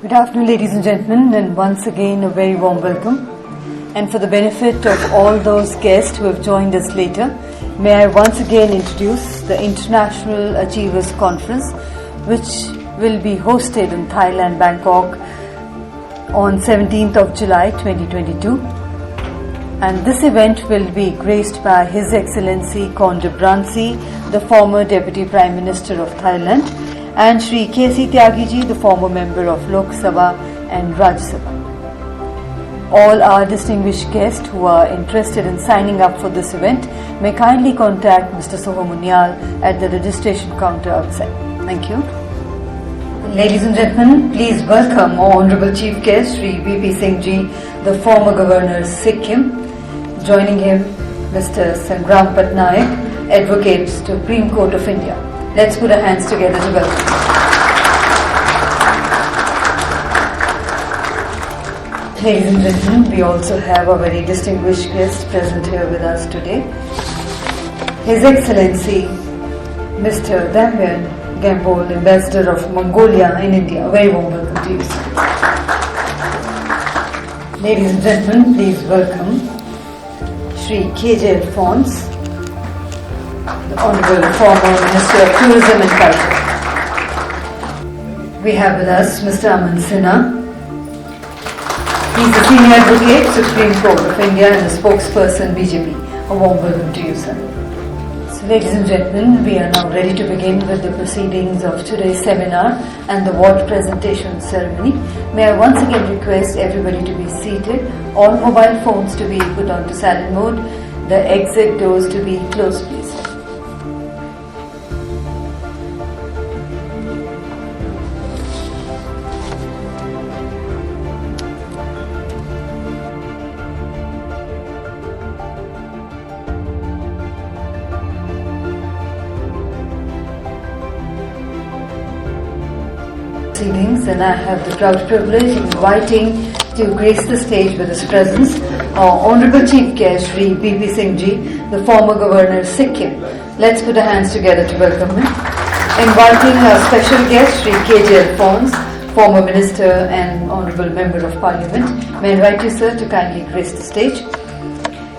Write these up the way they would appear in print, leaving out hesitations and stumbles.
Good afternoon, ladies and gentlemen, and once again a very warm welcome. And for the benefit of all those guests who have joined us later, may I once again introduce the International Achievers Conference, which will be hosted in Thailand, Bangkok on 17th of July 2022. And this event will be graced by His Excellency Konde Bransi, the former Deputy Prime Minister of Thailand, and Shri K.C. Tyagiji, the former member of Lok Sabha and Rajya Sabha. All our distinguished guests who are interested in signing up for this event may kindly contact Mr. Sohamunyal at the registration counter outside. Thank you. Ladies and gentlemen, please welcome our Honorable Chief Guest, Shri V.P. Singh Ji, the former Governor Sikkim. Joining him, Mr. Sangram Patnaik, Advocate, Supreme Court of India. Let's put our hands together to welcome. Ladies and gentlemen, we also have a very distinguished guest present here with us today. His Excellency, Mr. Dambian Gambol, Ambassador of Mongolia in India. A very warm welcome to you, sir. Ladies and gentlemen, please welcome Shri K.J. Alphonse, the Honorable former Minister of Tourism and Culture. We have with us Mr. Aman Sinha. He is a senior advocate, Supreme Court of India, and a spokesperson, BJP. A warm welcome to you, sir. So, ladies and gentlemen, we are now ready to begin with the proceedings of today's seminar and the award presentation ceremony. May I once again request everybody to be seated, all mobile phones to be put onto silent mode, the exit doors to be closed, please. And I have the proud privilege of inviting to grace the stage with his presence our Honorable Chief Guest, Shri V.P. Singh Ji, the former Governor Sikkim. Let's put our hands together to welcome him. Inviting our special guest, Shri K.J. Alphonse, former Minister and Honorable Member of Parliament. May I invite you, sir, to kindly grace the stage.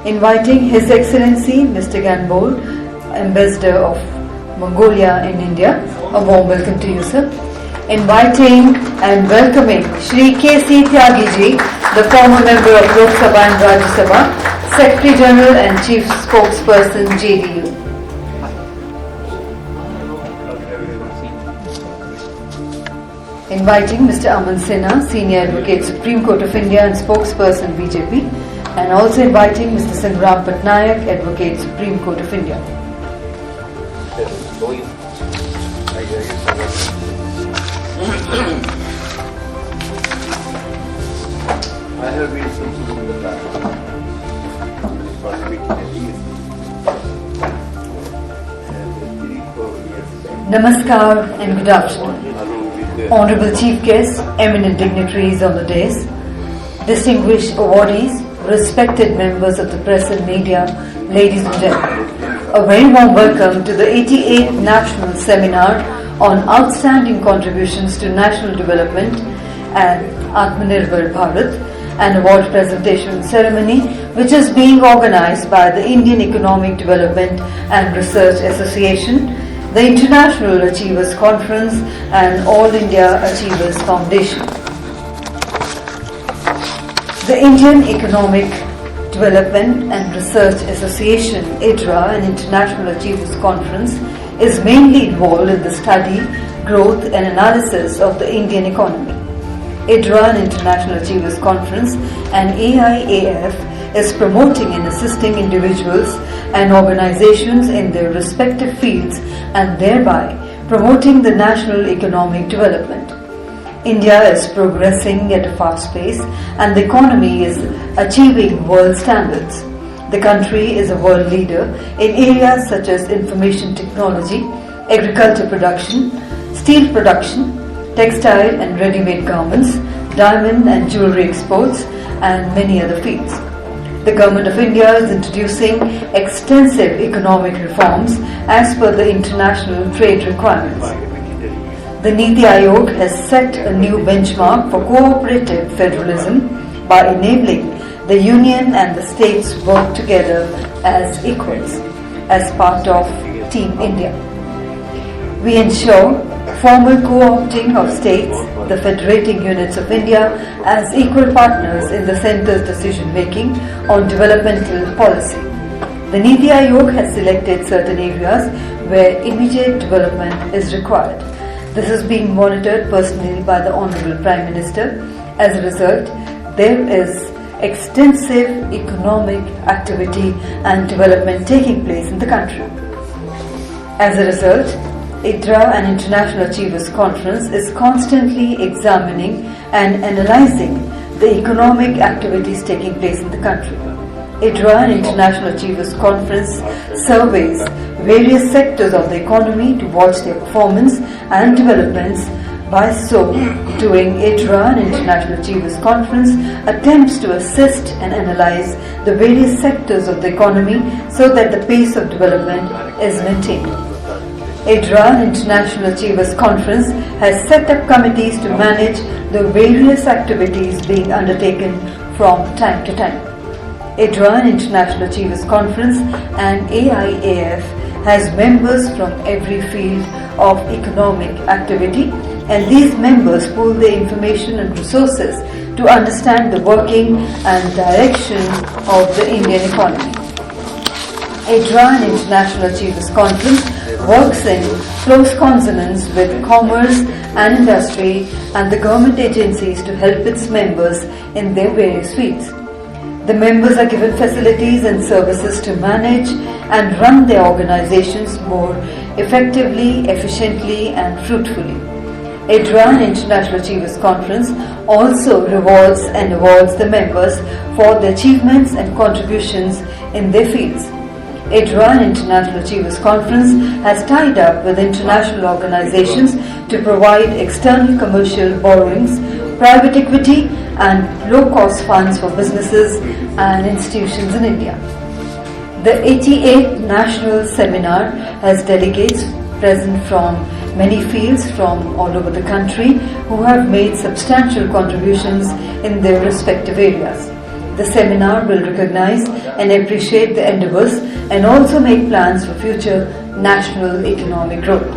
Inviting His Excellency, Mr. Gambol, Ambassador of Mongolia in India. A warm welcome to you, sir. Inviting and welcoming Shri K.C. Tyagiji, the former member of Lok Sabha and Rajya Sabha, Secretary General and Chief Spokesperson, JDU. Inviting Mr. Aman Sinha, Senior Advocate, Supreme Court of India and Spokesperson, BJP, and also inviting Mr. Sangram Patnaik, Advocate, Supreme Court of India. I have been thinking in the past for speaking at least 3-4 years back. Namaskar and good afternoon. Honorable Chief Guests, eminent dignitaries on the dais, distinguished awardees, respected members of the press and media, ladies and gentlemen, a very warm welcome to the 88th National Seminar on Outstanding Contributions to National Development and Atmanirbhar Bharat, an award presentation ceremony which is being organized by the Indian Economic Development and Research Association, the International Achievers Conference and All India Achievers Foundation. The Indian Economic Development and Research Association, Iedra, an International Achievers Conference, is mainly involved in the study, growth and analysis of the Indian economy. Iedra, an International Achievers Conference, and AIAF is promoting and assisting individuals and organizations in their respective fields and thereby promoting the national economic development. India is progressing at a fast pace and the economy is achieving world standards. The country is a world leader in areas such as information technology, agriculture production, steel production, textile and ready-made garments, diamond and jewelry exports, and many other fields. The Government of India is introducing extensive economic reforms as per the international trade requirements. The Niti Aayog has set a new benchmark for cooperative federalism by enabling the union and the states work together as equals as part of Team India. We ensure formal co-opting of states, the federating units of India, as equal partners in the centre's decision-making on developmental policy. The Niti Aayog has selected certain areas where immediate development is required. This is being monitored personally by the Honourable Prime Minister. As a result, there is extensive economic activity and development taking place in the country. As a result, Iedra, an International Achievers Conference, is constantly examining and analysing the economic activities taking place in the country. Iedra, an International Achievers Conference, surveys various sectors of the economy to watch their performance and developments. By so doing, Iedra, an International Achievers Conference, attempts to assist and analyse the various sectors of the economy so that the pace of development is maintained. Iedra, International Achievers Conference, has set up committees to manage the various activities being undertaken from time to time. Iedra, International Achievers Conference, and AIAF has members from every field of economic activity, and these members pool the information and resources to understand the working and direction of the Indian economy. Iedra, International Achievers Conference, works in close consonance with commerce and industry and the government agencies to help its members in their various fields. The members are given facilities and services to manage and run their organizations more effectively, efficiently and fruitfully. Iedra, International Achievers Conference, also rewards and awards the members for their achievements and contributions in their fields. Iedra, International Achievers Conference, has tied up with international organizations to provide external commercial borrowings, private equity and low-cost funds for businesses and institutions in India. The 88th National Seminar has delegates present from many fields from all over the country who have made substantial contributions in their respective areas. The seminar will recognize and appreciate the endeavours and also make plans for future national economic growth.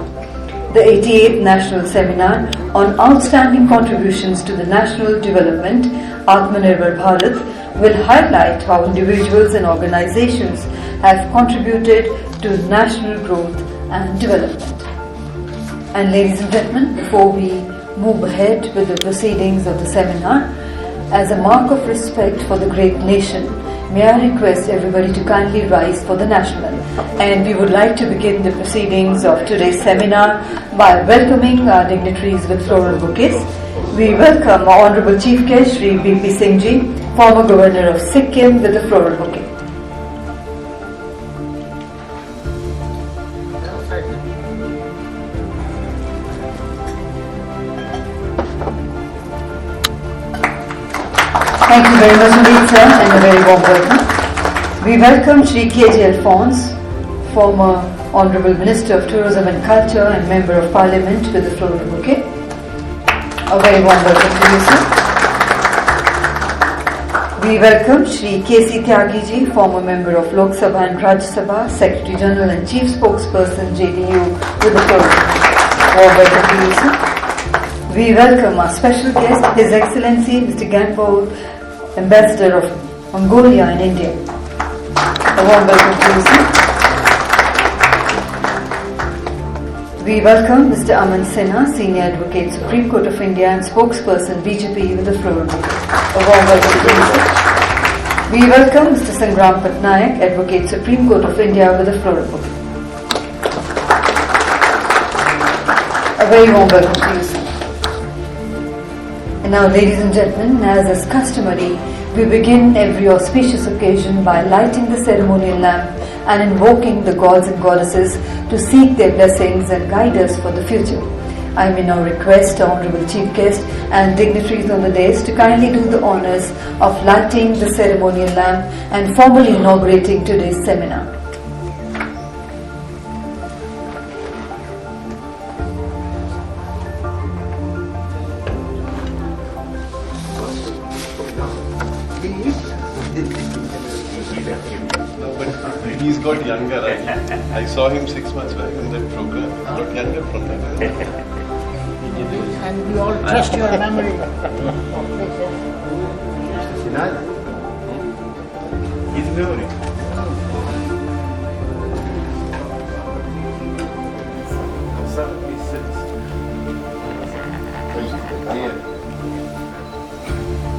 The 88th National Seminar on Outstanding Contributions to the National Development, Atmanirbhar Bharat, will highlight how individuals and organizations have contributed to national growth and development. And ladies and gentlemen, before we move ahead with the proceedings of the seminar, as a mark of respect for the great nation, may I request everybody to kindly rise for the national. And we would like to begin the proceedings of today's seminar by welcoming our dignitaries with floral bouquets. We welcome our Honourable Chief Guest Shri B.P. Singh Ji, former Governor of Sikkim, with a floral bouquet. Thank you very much indeed, sir, and a very warm welcome. We welcome Shri K.J. Alphonse, former Honourable Minister of Tourism and Culture and Member of Parliament, with the floral bouquet. A very warm welcome to you, sir. We welcome Shri K.C. Tyagi, former Member of Lok Sabha and Rajya Sabha, Secretary General and Chief Spokesperson, JDU, with the floral bouquet. Warm welcome to you, sir. We welcome our special guest, His Excellency Mr. Gampo, Ambassador of Mongolia in India. A warm welcome to you, sir. We welcome Mr. Aman Sinha, Senior Advocate, Supreme Court of India and Spokesperson, BJP, with the floral bouquet. A warm welcome to you, sir. We welcome Mr. Sangram Patnaik, Advocate, Supreme Court of India, with the floral bouquet. A very warm welcome to you, sir. And now, ladies and gentlemen, as is customary, we begin every auspicious occasion by lighting the ceremonial lamp and invoking the gods and goddesses to seek their blessings and guide us for the future. I may now request our Honourable Chief Guest and dignitaries on the dais to kindly do the honours of lighting the ceremonial lamp and formally inaugurating today's seminar. He's got younger. I saw him 6 months back in that program. He got younger from that. And we all trust your memory. His memory.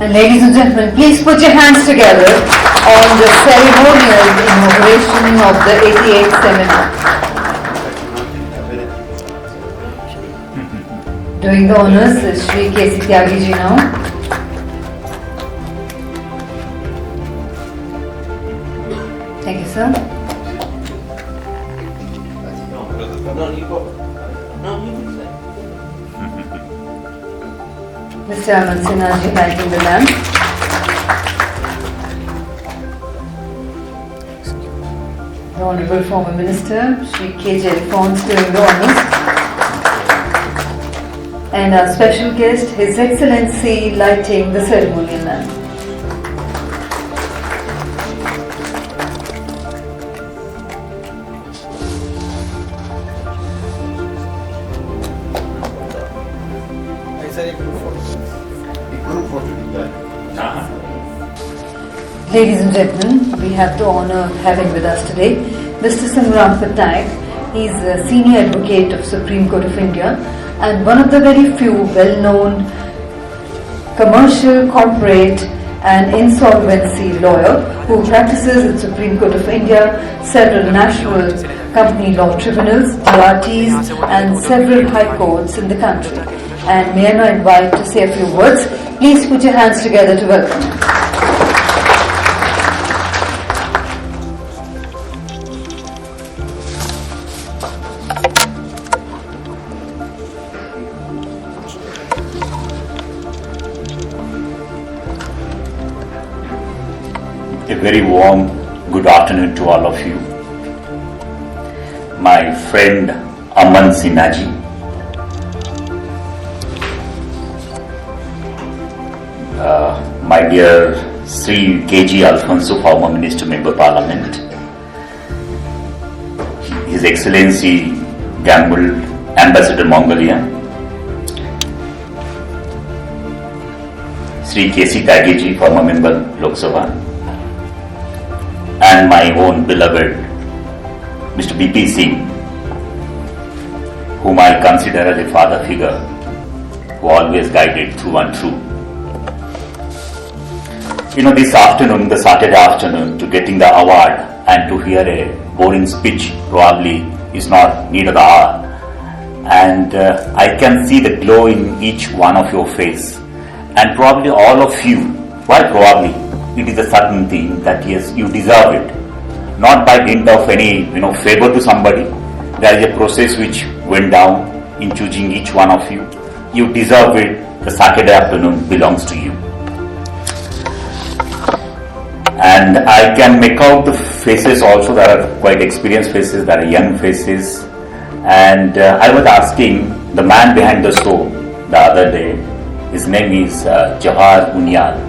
And ladies and gentlemen, please put your hands together on the ceremonial inauguration of the 88th seminar. Doing the honors is Shri K.C. Tyagi ji now. Thank you, sir. Mr. Aman Sinha ji lighting the lamp. The Honorable former Minister, Shri K.J. Alphonse doing the honors. And our special guest, His Excellency, lighting the ceremonial lamp. Ladies and gentlemen, we have the honor of having with us today Mr. Sangram Patnaik. He is a senior advocate of Supreme Court of India and one of the very few well-known commercial, corporate and insolvency lawyer who practices at Supreme Court of India, several national company law tribunals, DRTs and several high courts in the country. And may I now invite to say a few words. Please put your hands together to welcome him. A very warm good afternoon to all of you. My friend Aman Sinha ji, my dear Sri K.J. Alphonse, former Minister, Member Parliament, His Excellency Gamble, Ambassador Mongolia, Sri K.C. Tyagi ji, former Member Lok Sabha, and my own beloved Mr. B.P. Singh, whom I consider as a father figure who always guided through and through. You know, this afternoon, the Saturday afternoon, to getting the award and to hear a boring speech probably is not need of the hour. And I can see the glow in each one of your face. And probably all of you, why probably? It is a certain thing that yes, you deserve it. Not by dint of any, favor to somebody. There is a process which went down in choosing each one of you. You deserve it. The Saturday afternoon belongs to you. And I can make out the faces also. There are quite experienced faces, there are young faces. And I was asking the man behind the show the other day, his name is Jawahar Unyal.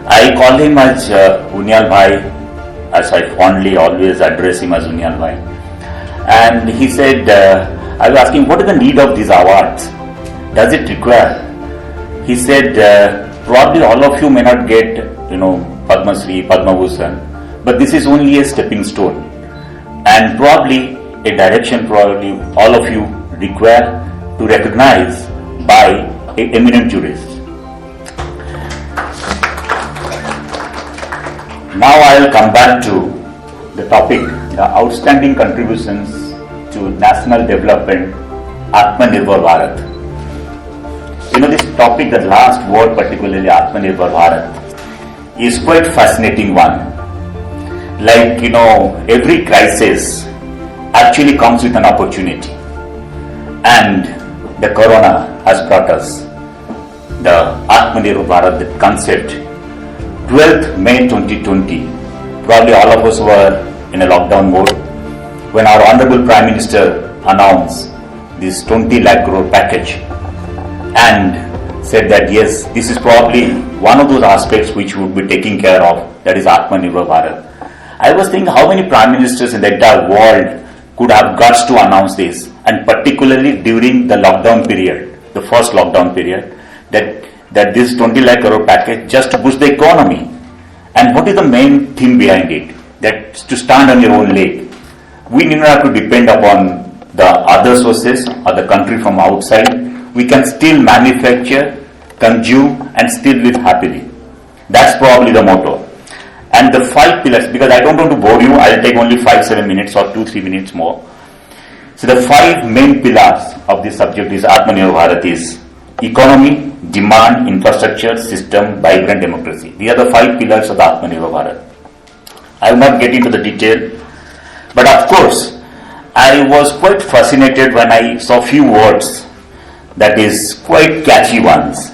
I call him as Unyal Bhai, as I fondly always address him as Unyal Bhai. And he said, I was asking, what is the need of these awards? Does it require? He said, probably all of you may not get, Padma Shri, Padma Bhushan, but this is only a stepping stone. And probably a direction probably all of you require to recognize by an eminent jurist. Now I will come back to the topic, the outstanding contributions to national development, Atmanirbhar Bharat. This topic, the last word particularly Atmanirbhar Bharat, is quite fascinating one. Like, every crisis actually comes with an opportunity. And the corona has brought us the Atmanirbhar Bharat, the concept. 12th May 2020, probably all of us were in a lockdown mode when our Honorable Prime Minister announced this 20 lakh crore package and said that yes, this is probably one of those aspects which would be taken care of, that is Atmanirbhar Bharat. I was thinking how many prime ministers in the entire world could have guts to announce this, and particularly during the lockdown period, the first lockdown period, that this 20 lakh crore package just to boost the economy. And what is the main theme behind it? That to stand on your own leg. We need not have to depend upon the other sources or the country from outside. We can still manufacture, consume, and still live happily. That's probably the motto. And the 5 pillars, because I don't want to bore you, I'll take only 5-7 minutes or 2-3 minutes more. So the 5 main pillars of this subject is Atmanirbhar Bharat is economy, demand, infrastructure, system, vibrant democracy. These are the 5 pillars of the Atmanirbhar Bharat. I will not get into the detail, but of course, I was quite fascinated when I saw few words that is quite catchy ones.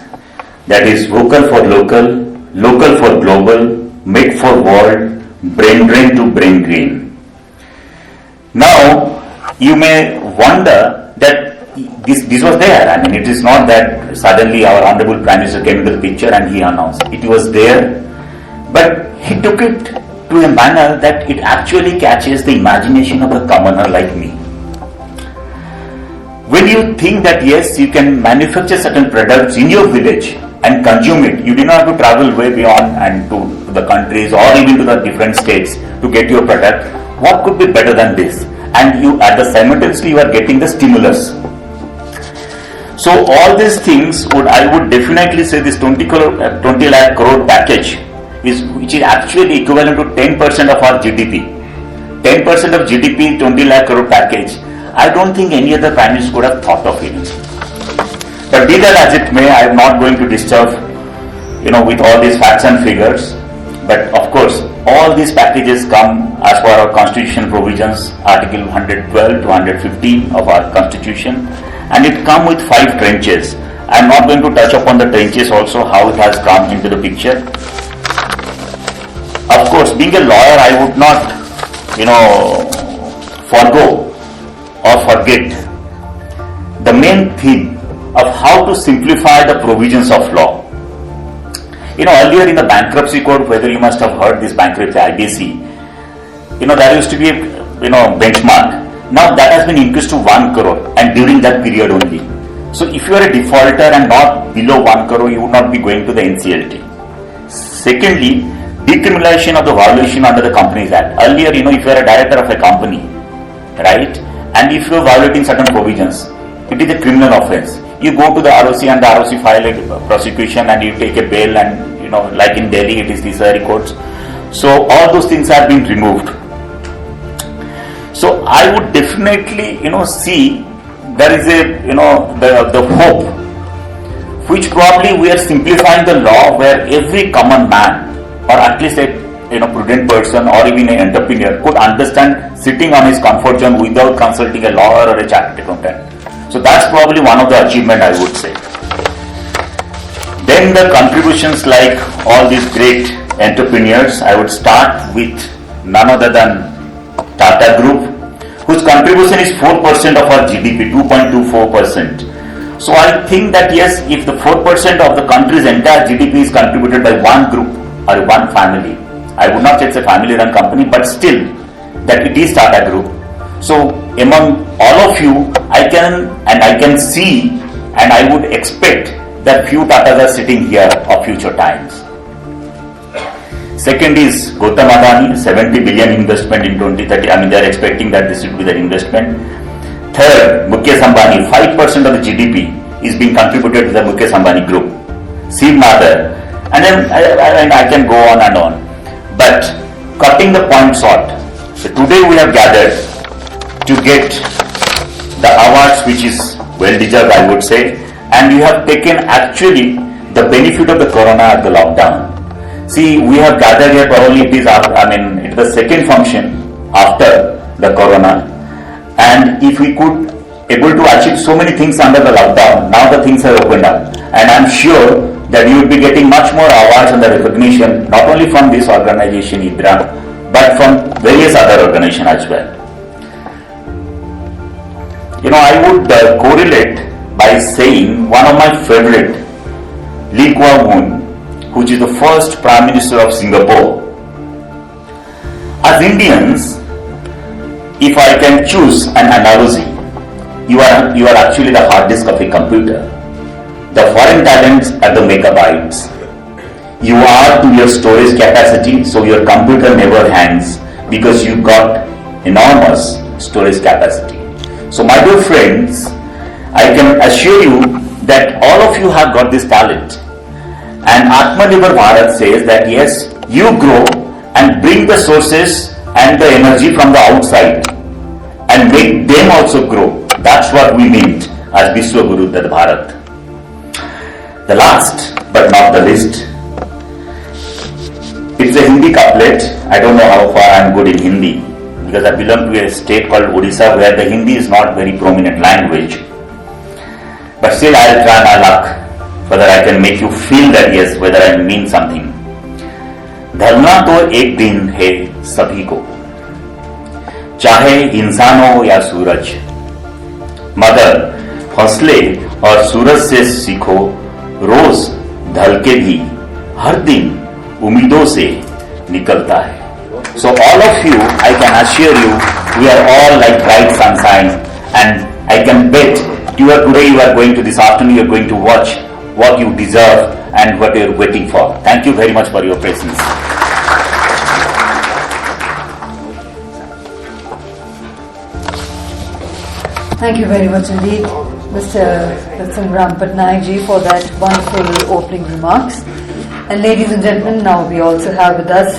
That is vocal for local, local for global, make for world, brain drain to brain green. Now, you may wonder that this was there. I mean, it is not that suddenly our Honorable Prime Minister came into the picture and he announced. It was there, but he took it to a manner that it actually catches the imagination of a commoner like me. When you think that yes, you can manufacture certain products in your village and consume it, you do not have to travel way beyond and to the countries or even to the different states to get your product. What could be better than this? And you at the simultaneously you are getting the stimulus. So all these things I would definitely say this 20 lakh crore package which is actually equivalent to 10% of our GDP. 10% of GDP, 20 lakh crore package. I don't think any other prime minister could have thought of it. But be that as it may, I am not going to disturb, with all these facts and figures. But of course, all these packages come as per our constitutional provisions, Article 112 to 115 of our constitution, and it comes with 5 trenches. I am not going to touch upon the trenches also, how it has come into the picture. Of course, being a lawyer, I would not, forgo or forget the main theme of how to simplify the provisions of law. Earlier in the bankruptcy code, whether you must have heard this bankruptcy IBC, there used to be a, benchmark. Now that has been increased to 1 crore and during that period only. So if you are a defaulter and not below 1 crore, you would not be going to the NCLT. Secondly, decriminalization of the violation under the Companies Act. Earlier, if you are a director of a company, right, and if you are violating certain provisions, it is a criminal offence. You go to the ROC and the ROC file a prosecution and you take a bail and, like in Delhi, it is these courts. So all those things have been removed. So I would definitely, see there is a, the hope, which probably we are simplifying the law where every common man or at least a prudent person or even an entrepreneur could understand sitting on his comfort zone without consulting a lawyer or a chartered accountant. So that's probably one of the achievements I would say. Then the contributions like all these great entrepreneurs, I would start with none other than Tata Group, whose contribution is 4% of our GDP, 2.24%. So I think that yes, if the 4% of the country's entire GDP is contributed by one group or one family, I would not say it's a family-run company, but still that it is Tata Group. So among all of you, I can see and I would expect that few Tatas are sitting here of future times. Second is Gautam Adani, 70 billion investment in 2030. I mean, they are expecting that this will be their investment. Third, Mukesh Ambani, 5% of the GDP is being contributed to the Mukesh Ambani group. Shiv Nadar, and then I can go on and on. But cutting the point short, so today we have gathered to get the awards, which is well deserved, I would say, and you have taken actually the benefit of the corona at the lockdown. See, we have gathered here probably it is the second function after the corona, and if we could able to achieve so many things under the lockdown, now the things have opened up, and I'm sure that you will be getting much more awards and the recognition not only from this organization Iedra, but from various other organizations as well. I would correlate by saying one of my favorite, Lee Kuan Yew, which is the first Prime Minister of Singapore. As Indians, if I can choose an analogy, you are actually the hard disk of a computer. The foreign talents are the megabytes. You are to your storage capacity, so your computer never hangs because you got enormous storage capacity. So my dear friends, I can assure you that all of you have got this talent. And Atmanirbhar Bharat says that yes, you grow and bring the sources and the energy from the outside and make them also grow. That's what we meant as Vishwaguru Tat Bharat. The last but not the least, it's a Hindi couplet. I don't know how far I am good in Hindi because I belong to a state called Odisha where the Hindi is not very prominent language. But still I'll try my luck whether I can make you feel that yes, whether I mean something. ढलना तो एक दिन है सभी को, चाहे इंसान हो या सूरज, मगर हौसले और सूरज से सीखो, रोज ढल के भी हर दिन उम्मीदों से निकलता है. So all of you, I can assure you, we are all like bright sunshine, and I can bet you are going to this afternoon, you are going to watch what you deserve and what you are waiting for. Thank you very much for your presence. Thank you very much indeed, Mr. Sangram Patnaik ji, for that wonderful opening remarks. And ladies and gentlemen, now we also have with us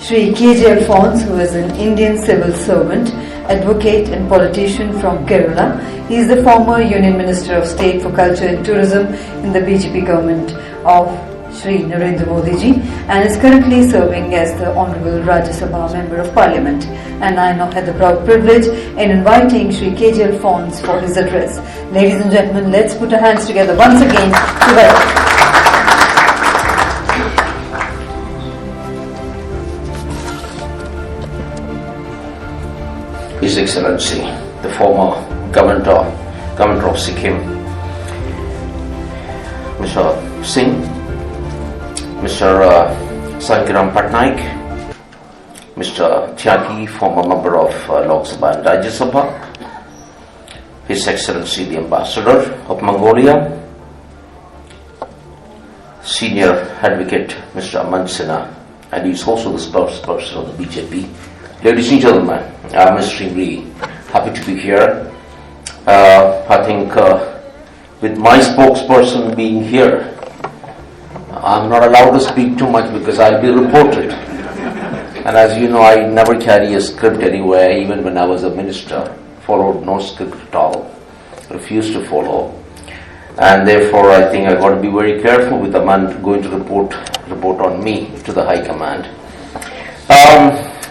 Shri K.J. Alphonse, who is an Indian civil servant, advocate and politician from Kerala. He is the former Union Minister of State for Culture and Tourism in the BJP government of Shri Narendra Modi ji, and is currently serving as the Honorable Rajya Sabha Member of Parliament. And I now had the proud privilege in inviting Shri K.J. Alphonse for his address. Ladies and gentlemen, let's put our hands together once again to welcome. His Excellency, the former Governor of Sikkim, Mr. Singh, Mr. Sangram Patnaik, Mr. Tyagi, former member of Lok Sabha and Rajya Sabha, His Excellency the Ambassador of Mongolia, Senior Advocate Mr. Aman Sinha, and he is also the spokesperson of the BJP. Ladies and gentlemen, I'm extremely happy to be here. I think with my spokesperson being here, I'm not allowed to speak too much because I'll be reported. And as you know, I never carry a script anywhere, even when I was a minister. Followed no script at all. Refused to follow. And therefore, I think I've got to be very careful with the man going to report on me to the High Command.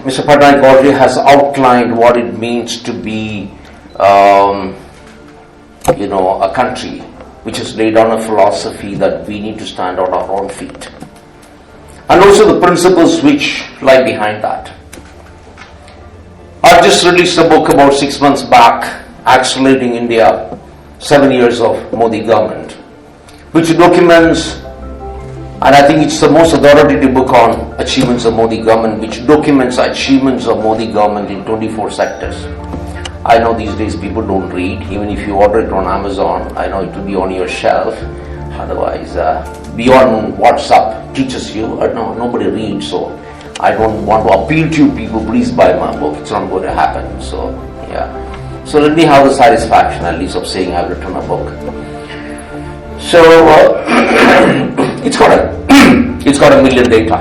Mr. Patnaik already has outlined what it means to be, a country which has laid down a philosophy that we need to stand on our own feet. And also the principles which lie behind that. I just released a book about 6 months back, Accelerating India, 7 years of Modi government, which documents, and I think it's the most authoritative book on achievements of Modi government, which documents achievements of Modi government in 24 sectors. I know these days people don't read. Even if you order it on Amazon, I know it will be on your shelf. Otherwise, beyond WhatsApp teaches you, nobody reads. So I don't want to appeal to you people, please buy my book. It's not going to happen. So, yeah. So let me have the satisfaction at least of saying I've written a book. So it's got a million data.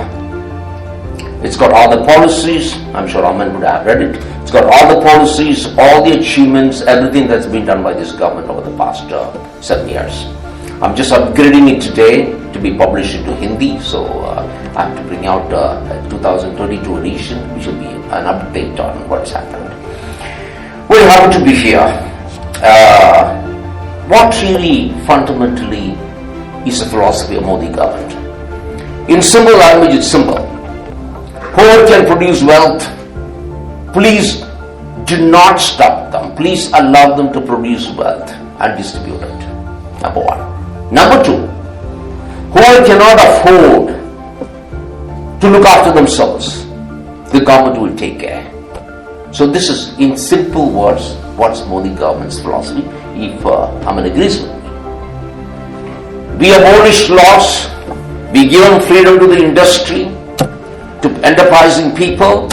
It's got all the policies. I'm sure Aman would have read it. It's got all the policies, all the achievements, everything that's been done by this government over the past 7 years. I'm just upgrading it today to be published into Hindi. So I have to bring out a 2022 edition, which will be an update on what has happened. We're happy to be here. What really fundamentally is the philosophy of Modi government? In simple language, it's simple. Whoever can produce wealth, please do not stop them. Please allow them to produce wealth and distribute it. Number one. Number two, whoever cannot afford to look after themselves, the government will take care. So this is, in simple words, what's Modi government's philosophy, if Aman agrees with me. We abolish laws, we give them freedom to the industry, to enterprising people.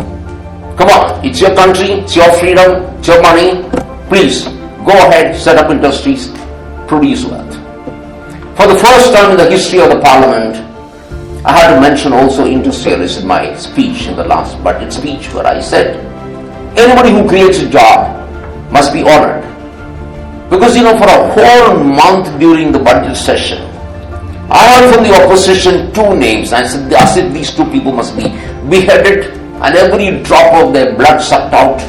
Come on, it's your country, it's your freedom, it's your money. Please, go ahead, set up industries, produce wealth. For the first time in the history of the parliament, I had to mention also industrialists in my speech, in the last budget speech, where I said, anybody who creates a job must be honored. Because for a whole month during the budget session, I heard from the opposition two names. I said these two people must be beheaded and every drop of their blood sucked out.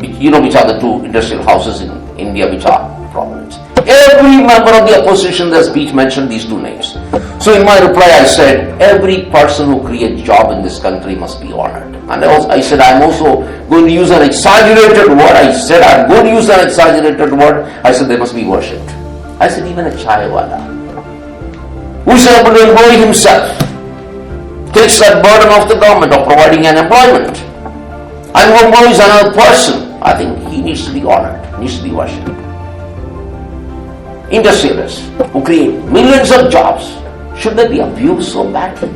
Which are the two industrial houses in India which are prominent. Every member of the opposition in their speech mentioned these two names. So in my reply I said, every person who creates job in this country must be honored. And I said, I'm also going to use an exaggerated word. I said they must be worshipped. I said, even a chaiwala, who is able to employ himself, takes that burden off the government of providing an employment, and who employs another person, I think he needs to be honored, needs to be worshipped. Industrialists who create millions of jobs, should they be abused so badly?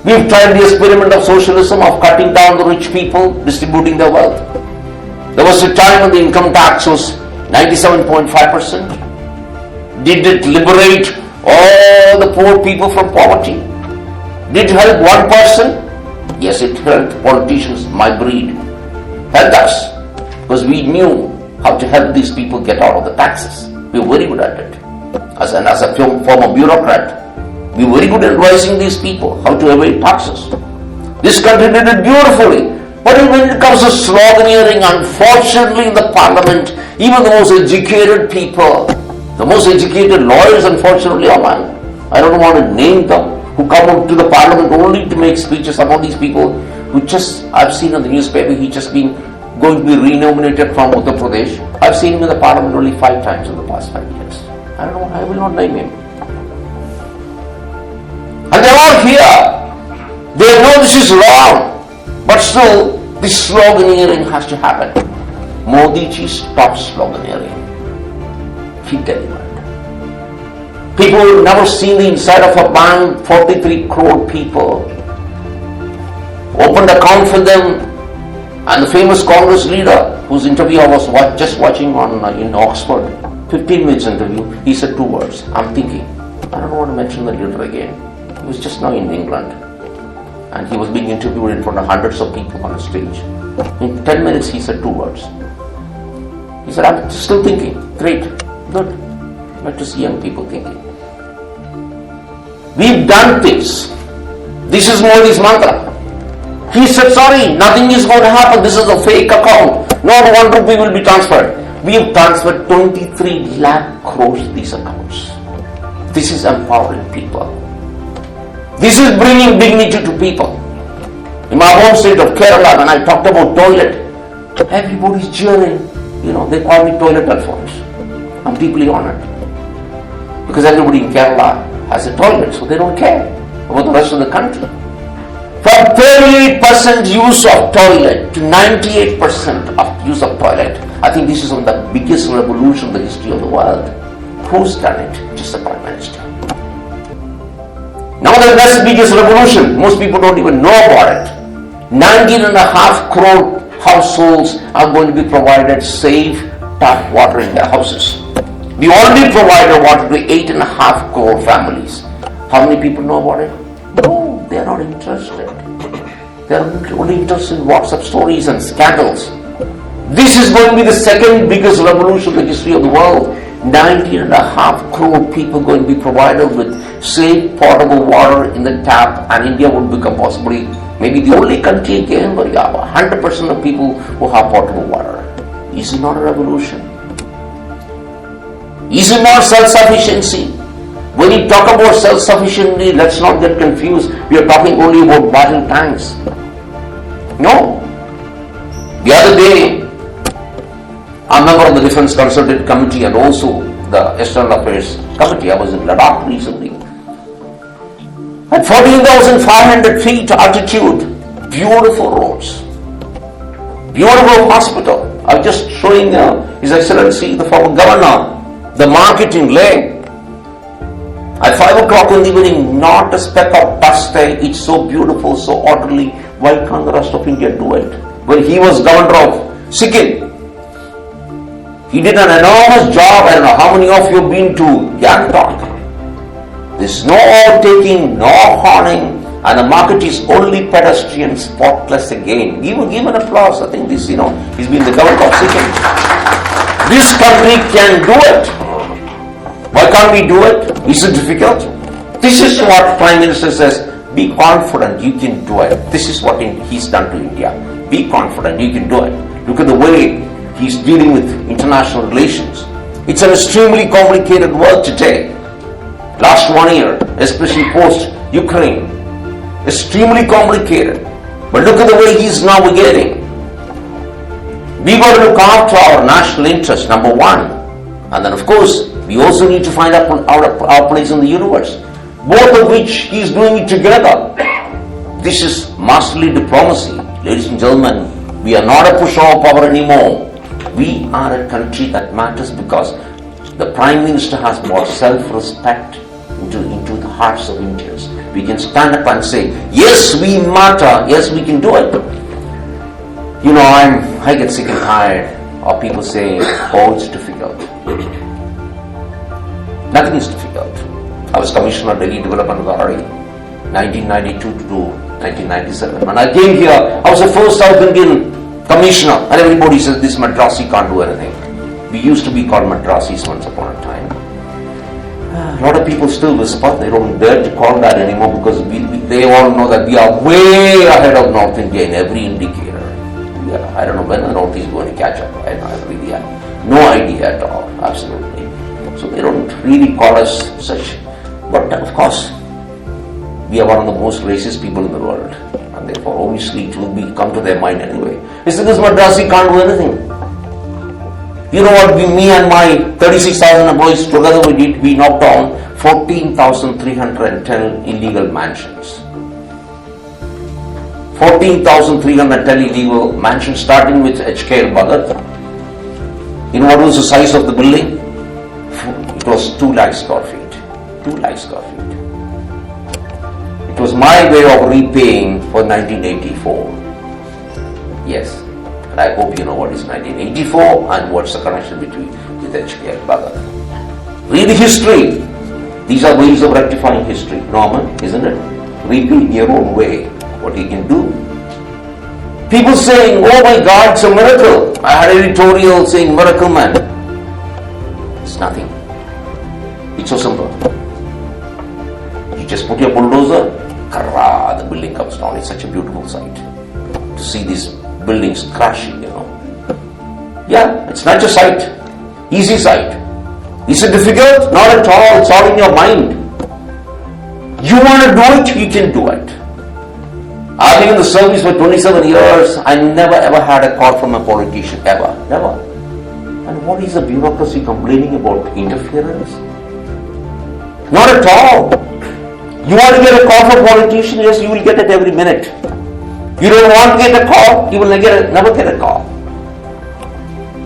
We've tried the experiment of socialism, of cutting down the rich people, distributing their wealth. There was a time when the income tax was 97.5%. Did it liberate all the poor people from poverty? Did it help one person? Yes, it helped politicians, my breed. Helped us, because we knew how to help these people get out of the taxes. We were very good at it. As a former bureaucrat, we were very good at advising these people how to evade taxes. This country did it beautifully. But when it comes to sloganeering, unfortunately in the parliament, even the most educated people, the most educated lawyers, unfortunately, I don't want to name them, who come up to the parliament only to make speeches. Some of these people who I've seen in the newspaper, he's just been going to be renominated from Uttar Pradesh. I've seen him in the parliament only 5 times in the past 5 years. I will not name him. And they're all here. They know this is wrong. But still, this sloganeering has to happen. Modi ji, stop sloganeering. He delivered. People who never seen the inside of a bank, 43 crore people. Opened account for them. And the famous Congress leader, whose interview I was just watching in Oxford, 15 minutes interview, he said 2 words, I'm thinking. I don't want to mention the leader again. He was just now in England. And he was being interviewed in front of hundreds of people on a stage. In 10 minutes he said 2 words. He said, I'm still thinking. Great. Good. Like to see young people thinking. We've done things. This is Modi's mantra. He said, sorry, nothing is going to happen. This is a fake account. Not 1 rupee will be transferred. We have transferred 23 lakh crores these accounts. This is empowering people. This is bringing dignity to people. In my home state of Kerala, when I talked about toilet, everybody's jeering. They call me Toilet Alphonse. I'm deeply honored. Because everybody in Kerala has a toilet, so they don't care about the rest of the country. From 38% use of toilet to 98% of use of toilet, I think this is one of the biggest revolution in the history of the world. Who's done it? Just the Prime Minister. Now the next biggest revolution, most people don't even know about it. 19.5 crore households are going to be provided safe tap water in their houses. We already provided water to 8.5 crore families. How many people know about it? No, they are not interested. They are only interested in WhatsApp stories and scandals. This is going to be the second biggest revolution in the history of the world. 19.5 crore people going to be provided with safe potable water in the tap, and India would become possibly maybe the only country again where you have 100% of people who have potable water. Is it not a revolution? Is it not self-sufficiency? When you talk about self-sufficiency, let's not get confused. We are talking only about battle tanks. No. The other day, I'm a member of the Defense Consultative Committee and also the External Affairs Committee. I was in Ladakh recently. At 14,500 feet altitude, beautiful roads, beautiful hospital. I was just showing His Excellency, the former governor, the market in Leh. At 5 o'clock in the evening, not a speck of dust there. It's so beautiful, so orderly. Why can't the rest of India do it? When he was governor of Sikkim, he did an enormous job. I don't know how many of you have been to Gangtok. There's no overtaking, no horning, and the market is only pedestrian, spotless again. Give an applause. I think this, he's been the governor of Sikkim. This country can do it. Why can't we do it? Is it difficult? This is what Prime Minister says. Be confident you can do it. This is what he's done to India. Be confident you can do it. Look at the way he's dealing with international relations. It's an extremely complicated world today. Last 1 year, especially post-Ukraine, extremely complicated. But look at the way he's navigating. We got to look after our national interest, number one. And then of course, we also need to find out our place in the universe. Both of which he is doing it together. This is masterly diplomacy. Ladies and gentlemen, we are not a pushover power anymore. We are a country that matters because the Prime Minister has brought self-respect into the hearts of Indians. We can stand up and say, yes, we matter, yes, we can do it. I get sick and tired of people saying, oh, it's difficult. Nothing is difficult. I was Commissioner of Delhi Development Authority, 1992 to 1997. When I came here, I was the first South Indian Commissioner, and everybody says this Madrasi can't do anything. We used to be called Madrasis once upon a time. A lot of people still whisper, they don't dare to call that anymore because they all know that we are way ahead of North India in every indicator. I don't know when the North is going to catch up. I really have no idea at all, absolutely. So they don't really call us such. But of course, we are one of the most racist people in the world. And therefore, obviously, it will come to their mind anyway. They say this Madrasi can't do anything. You know what, me and my 36,000 employees together we did? We knocked down 14,310 illegal mansions. 14,310 illegal mansions starting with HKL Bharat. You know what was the size of the building? It was 2 lakh square feet. 2 lakh square feet. It was my way of repaying for 1984. Yes. And I hope you know what is 1984 and what's the connection with HKL Bhagat. Read history. These are ways of rectifying history. Norman, isn't it? Repay in your own way what you can do. People saying, oh my God, it's a miracle. I had an editorial saying, miracle man. It's nothing. It's so simple. You just put your bulldozer, the building comes down. It's such a beautiful sight to see these buildings crashing, Yeah, it's not a sight. Easy sight. Is it difficult? Not at all. It's all in your mind. You want to do it, you can do it. I've been in the service for 27 years. I never ever had a call from a politician, ever. Never. And what is the bureaucracy complaining about interference? Not at all. You want to get a call from a politician, yes, you will get it every minute. You don't want to get a call, you will never get a call.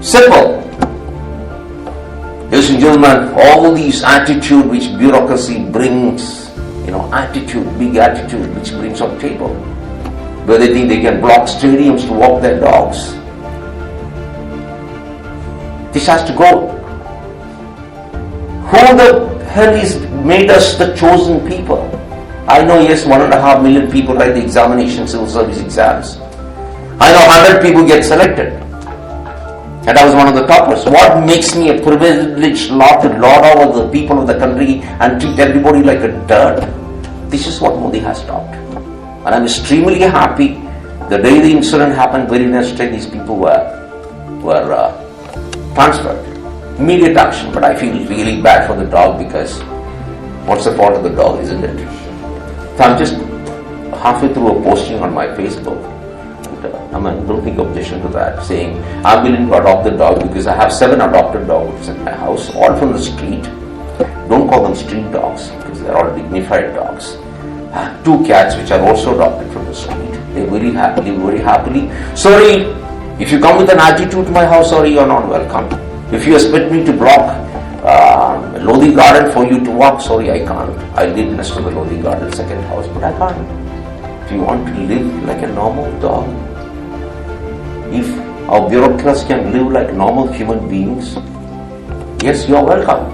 Simple. Ladies and gentlemen, all these attitude which bureaucracy brings, big attitude which brings on table, where they think they can block stadiums to walk their dogs. This has to go. Who the hell is made us the chosen people? I know, yes, 1.5 million people write the examination, civil service exams. I know 100 people get selected. And I was one of the toppers. What makes me a privileged lot to lord over the people of the country and treat everybody like a dirt? This is what Modi has stopped. And I'm extremely happy. The day the incident happened, very next day these people were transferred. Immediate action. But I feel really bad for the dog because what's the fault of the dog, isn't it? So I'm just halfway through a posting on my Facebook. Don't take objection to that, saying I'm willing to adopt the dog because I have 7 adopted dogs in my house, all from the street. Don't call them street dogs because they're all dignified dogs. 2 cats which are also adopted from the street. They live very happily. Sorry, if you come with an attitude to my house, sorry, you're not welcome. If you expect me to block Lodi Garden for you to walk, sorry, I can't. I live next to the Lodi Garden second house, but I can't. If you want to live like a normal dog, if our bureaucrats can live like normal human beings, yes, you're welcome.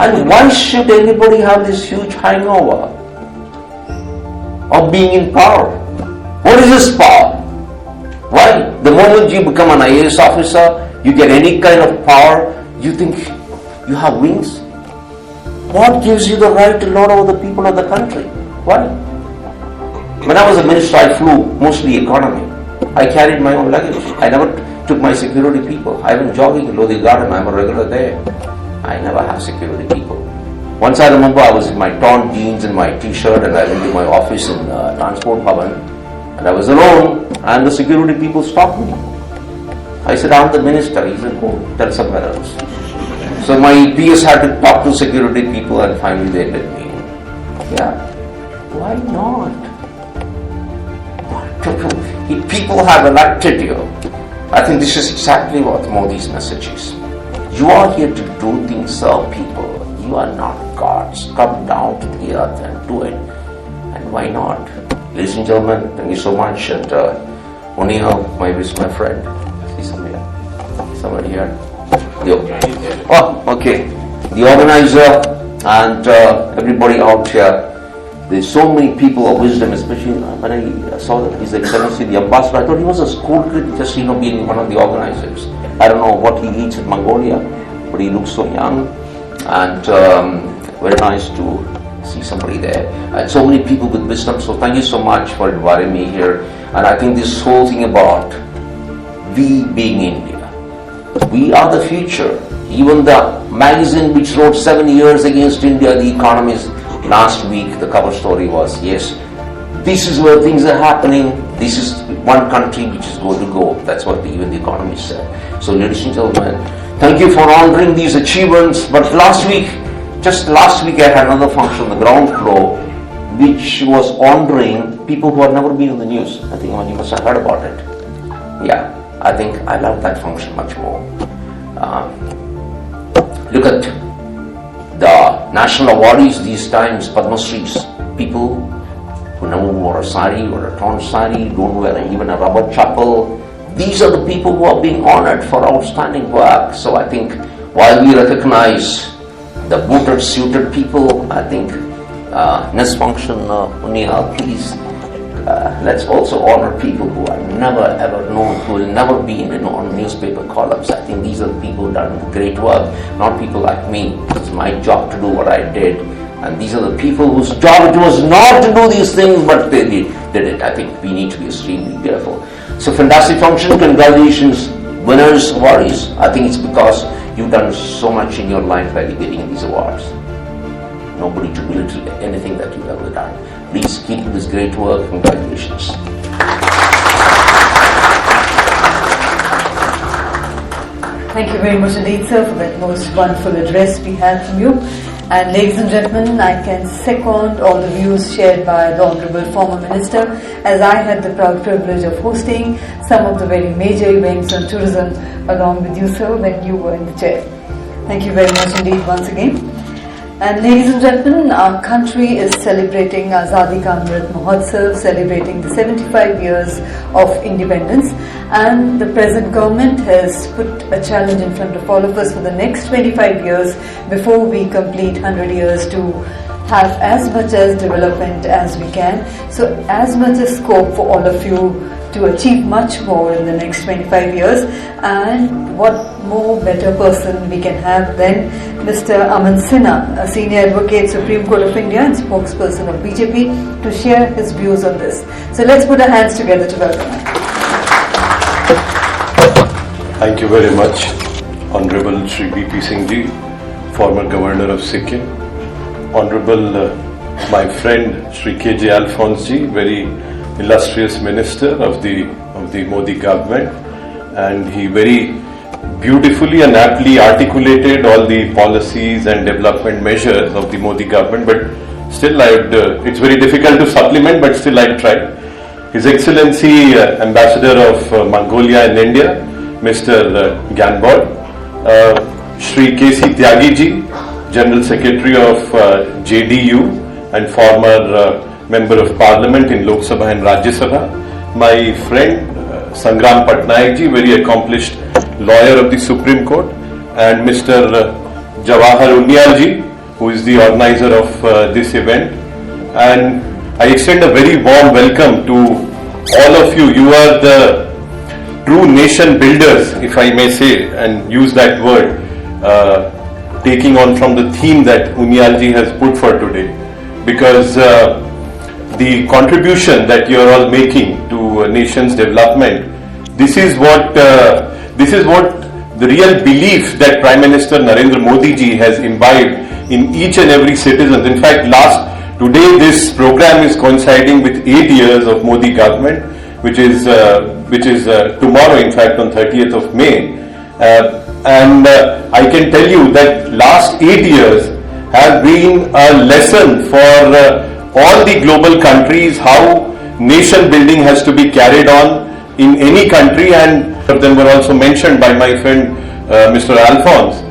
And why should anybody have this huge hangover of being in power? What is this power? Why? The moment you become an IAS officer, you get any kind of power, you think you have wings? What gives you the right to lord over the people of the country? Why? When I was a minister, I flew mostly economy. I carried my own luggage. I never took my security people. I went jogging in Lodi Garden. I'm a regular there. I never have security people. Once I remember I was in my torn jeans and my t-shirt and I went to my office in Transport Bhavan and I was alone and the security people stopped me. I said, I'm the minister. He said, go tell somewhere else. So my PS had to talk to security people and finally they let me in. Yeah. Why not? If people have elected you, I think this is exactly what Modi's message is. You are here to do things, serve people. You are not gods. Come down to the earth and do it. And why not? Ladies and gentlemen, thank you so much. And O'Neill, my friend. See somebody here. Okay. The organizer and everybody out here. There's so many people of wisdom, especially when I saw that His Excellency the Ambassador. I thought he was a school kid, just being one of the organizers. I don't know what he eats in Mongolia, but he looks so young, and very nice to see somebody there. And so many people with wisdom. So thank you so much for inviting me here. And I think this whole thing about we being India, we are the future. Even the magazine which wrote 7 years against India, The Economist. Last week, the cover story was, yes, this is where things are happening. This is one country which is going to go. That's what even the Economist said. So, ladies and gentlemen, thank you for honoring these achievements. But just last week, I had another function on the ground floor, which was honoring people who have never been in the news. I think you must have heard about it. Yeah, I think I love that function much more. Look at the national awardees these times, Padma Shris, people who never wore a sari or a torn sari, don't wear even a rubber chappal. These are the people who are being honored for outstanding work. So I think while we recognize the booted, suited people, I think next function, Uniyal, please, let's also honor people who are never ever known, who will never be on newspaper columns. I think these are the people who have done great work, not people like me. It's my job to do what I did. And these are the people whose job it was not to do these things, but they did it. I think we need to be extremely careful. So fantastic function, congratulations, winners, awardees. I think it's because you've done so much in your life by getting these awards. Nobody to belittle anything that you've ever done. Please keep this great work. Congratulations. Thank you very much indeed, sir, for that most wonderful address we had from you. And ladies and gentlemen, I can second all the views shared by the Honourable former Minister, as I had the proud privilege of hosting some of the very major events on tourism along with you, sir, when you were in the chair. Thank you very much indeed once again. And ladies and gentlemen, our country is celebrating Azadi Ka Amrit Mahotsav, celebrating the 75 years of independence, and the present government has put a challenge in front of all of us for the next 25 years before we complete 100 years to have as much as development as we can. So as much as scope for all of you to achieve much more in the next 25 years, and what more better person we can have than Mr. Aman Sinha, a senior advocate, Supreme Court of India and spokesperson of BJP, to share his views on this. So let's put our hands together to welcome him. Thank you very much, Honorable Shri B.P. Singh Ji, former Governor of Sikkim, Honorable my friend Shri K.J. Alphonse Ji, very illustrious Minister of the Modi government, and he very beautifully and aptly articulated all the policies and development measures of the Modi government, but still it's very difficult to supplement, but still I'd try. His Excellency Ambassador of Mongolia in India, Mr. Gyanbod, Shri K.C. Tyagi ji, General Secretary of JDU and former Member of Parliament in Lok Sabha and Rajya Sabha, my friend Sangram Patnaik ji, very accomplished lawyer of the Supreme Court, and Mr. Jawahar Unyal ji, who is the organizer of this event. And I extend a very warm welcome to all of you. You are the true nation builders, if I may say, and use that word, taking on from the theme that Unyal ji has put for today. Because the contribution that you are all making to a nation's development, this is what the real belief that Prime Minister Narendra Modi ji has imbibed in each and every citizen. In fact, today this program is coinciding with 8 years of Modi government, which is tomorrow, in fact, on 30th of May. And I can tell you that last 8 years have been a lesson for all the global countries how nation building has to be carried on in any country, and of them were also mentioned by my friend Mr. Alphonse.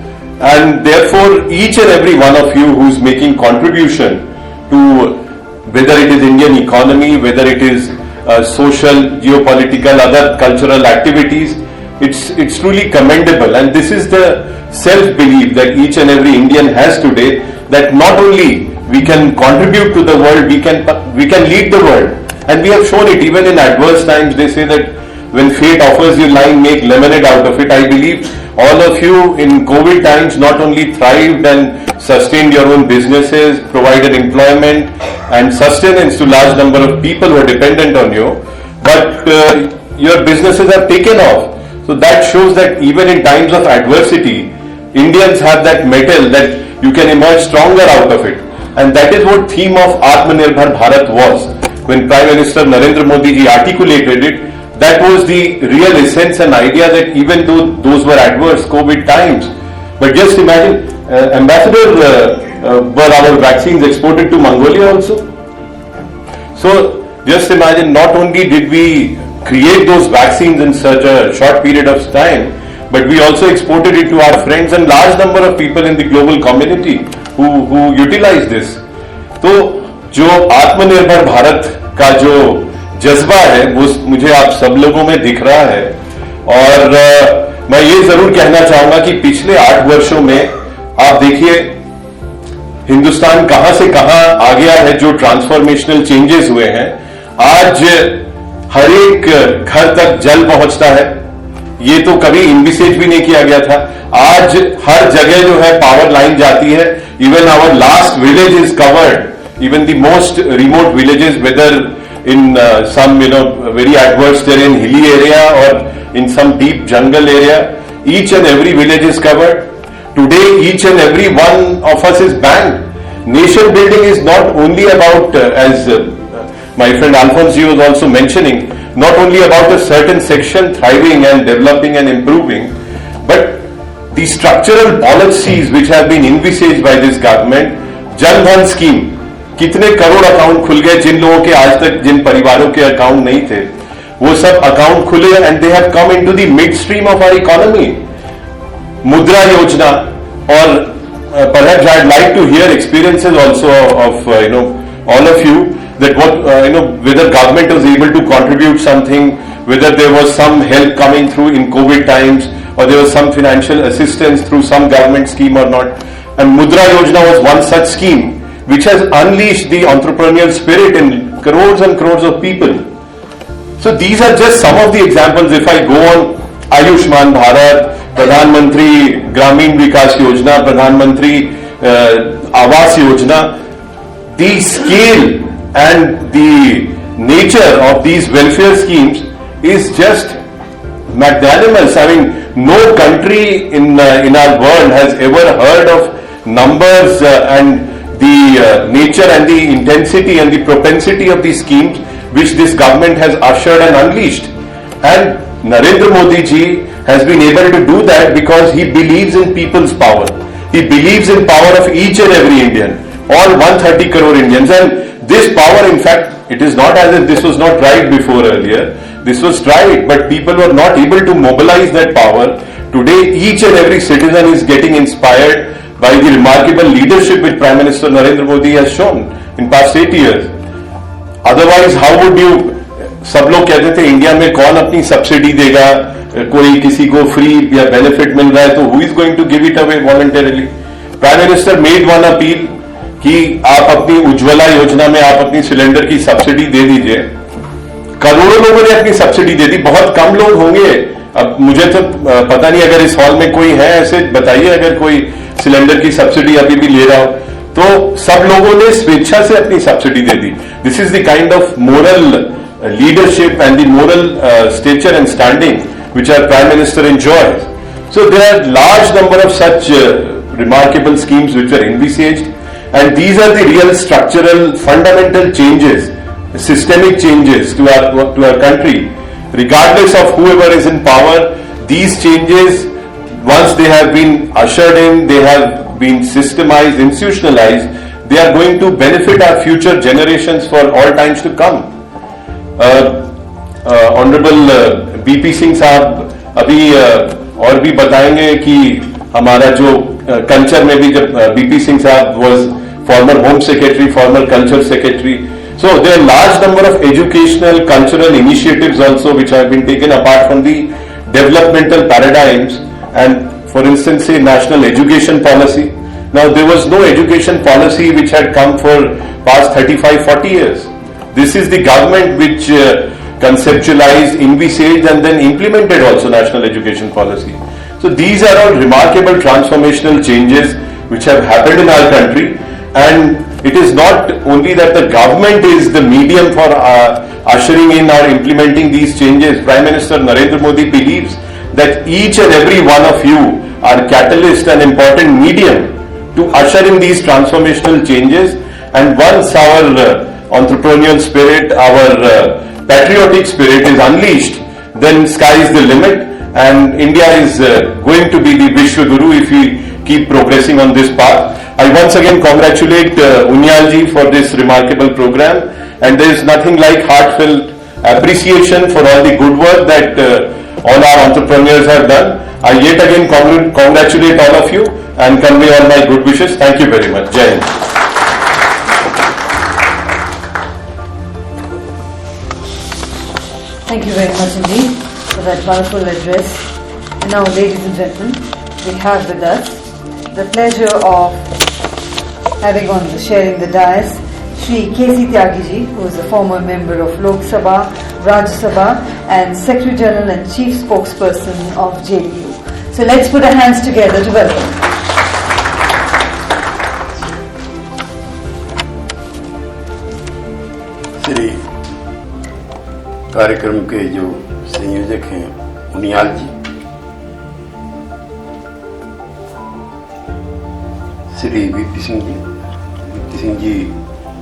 And therefore, each and every one of you who is making contribution to whether it is Indian economy, whether it is social, geopolitical, other cultural activities, it's truly commendable. And this is the self-belief that each and every Indian has today, that not only we can contribute to the world, we can lead the world. And we have shown it even in adverse times. They say that when fate offers you lime, make lemonade out of it. I believe all of you in COVID times not only thrived and sustained your own businesses, provided employment and sustenance to large number of people who are dependent on you, but your businesses have taken off. So that shows that even in times of adversity, Indians have that mettle that you can emerge stronger out of it. And that is what theme of Atmanirbhar Bharat was. When Prime Minister Narendra Modi ji articulated it, that was the real essence and idea, that even though those were adverse COVID times, but just imagine, Ambassador, were our vaccines exported to Mongolia also? So just imagine, not only did we create those vaccines in such a short period of time, but we also exported it to our friends and large number of people in the global community who utilize this. तो जो आत्मनिर्भर भारत का जो जज्बा है वो मुझे आप सब लोगों में दिख रहा है। और मैं ये जरूर कहना चाहूंगा कि पिछले 8 वर्षों में आप देखिए हिंदुस्तान कहां से कहां आ गया है, जो ट्रांसफॉर्मेशनल चेंजेस हुए हैं। आज हर एक घर तक जल पहुंचता है, ये तो कभी इन्विसेज भी नहीं किया गया था। आज हर जगह जो है पावर लाइन जाती है। Even our last village is covered, even the most remote villages, whether in some very adverse terrain, hilly area, or in some deep jungle area, each and every village is covered. Today each and every one of us is banned. Nation building is not only about, as my friend Alphonse ji was also mentioning, not only about a certain section thriving and developing and improving, but the structural policies which have been envisaged by this government. Jan Dhan scheme, कितने crore account खुल गए, जिन लोगों के आज तक, जिन परिवारों के account नहीं थे, वो सब अकाउंट खुले, and they have come into the mid stream of our economy. Mudra Yojana, और perhaps I'd like to hear experiences also of all of you, that what whether government was able to contribute something, whether there was some help coming through in COVID times, or there was some financial assistance through some government scheme or not. And Mudra Yojana was one such scheme which has unleashed the entrepreneurial spirit in crores and crores of people. So these are just some of the examples. If I go on, Ayushman Bharat, Pradhan Mantri Gramin Vikas Yojana, Pradhan Mantri Awas Yojana, the scale and the nature of these welfare schemes is just magnanimous. I mean, no country in our world has ever heard of numbers and the nature and the intensity and the propensity of these schemes which this government has ushered and unleashed. And Narendra Modi ji has been able to do that because he believes in people's power. He believes in power of each and every Indian. all 130 crore Indians. And this power, in fact, it is not as if this was not tried before earlier. This was tried, but people were not able to mobilize that power. Today, each and every citizen is getting inspired by the remarkable leadership which Prime Minister Narendra Modi has shown in past 8 years. Otherwise, how would you? सब लोग कहते थे India में कौन अपनी subsidy देगा, कोई किसी को फ्री या बेनिफिट मिल रहा है तो who is going to give it away voluntarily. Prime minister made one appeal कि आप अपनी उज्ज्वला योजना में आप अपनी सिलेंडर की सब्सिडी दे दीजिए. करोड़ों लोगों ने अपनी सब्सिडी दे दी. बहुत कम लोग होंगे, अब मुझे तो पता नहीं, अगर इस हॉल में कोई है ऐसे बताइए अगर कोई सिलेंडर की सब्सिडी अभी भी ले रहा हो. तो सब लोगों ने स्वेच्छा से अपनी subsidy they the. This is the kind of moral leadership and the moral stature and standing which our Prime Minister enjoys. So there are large number of such remarkable schemes which were envisaged, and these are the real structural fundamental changes, systemic changes to our country. Regardless of whoever is in power, these changes, once they have been ushered in, they have been systemized, institutionalized, they are going to benefit our future generations for all times to come. Honourable BP Singh साहब अभी और भी बताएंगे कि हमारा जो culture में भी, जब बीपी सिंह साहब was farmer home secretary, farmer culture secretary. So there are large number of educational, cultural initiatives also which have been taken apart from the developmental paradigms, and for instance say national education policy. Now there was no education policy which had come for past 35-40 years. This is the government which conceptualized, envisaged and then implemented also national education policy. So these are all remarkable transformational changes which have happened in our country, and it is not only that the government is the medium for ushering in or implementing these changes. Prime Minister Narendra Modi believes that each and every one of you are catalyst and important medium to usher in these transformational changes, and once our entrepreneurial spirit, our patriotic spirit is unleashed, then sky is the limit, and India is going to be the Vishwa Guru if we keep progressing on this path. I once again congratulate Unyal ji for this remarkable program, and there is nothing like heartfelt appreciation for all the good work that all our entrepreneurs have done. I yet again congratulate all of you and convey all my good wishes. Thank you very much. Jai Hind. Thank you very much indeed for that powerful address. And now, ladies and gentlemen, we have with us the pleasure of having on sharing the dais Shri K.C. Tyagi ji, who is a former member of Lok Sabha, Rajya Sabha and Secretary General and Chief Spokesperson of JDU. So let's put our hands together to welcome. Shri कार्यक्रम के जो संयोजक हैं उनियाल जी, Shri VP Singh ji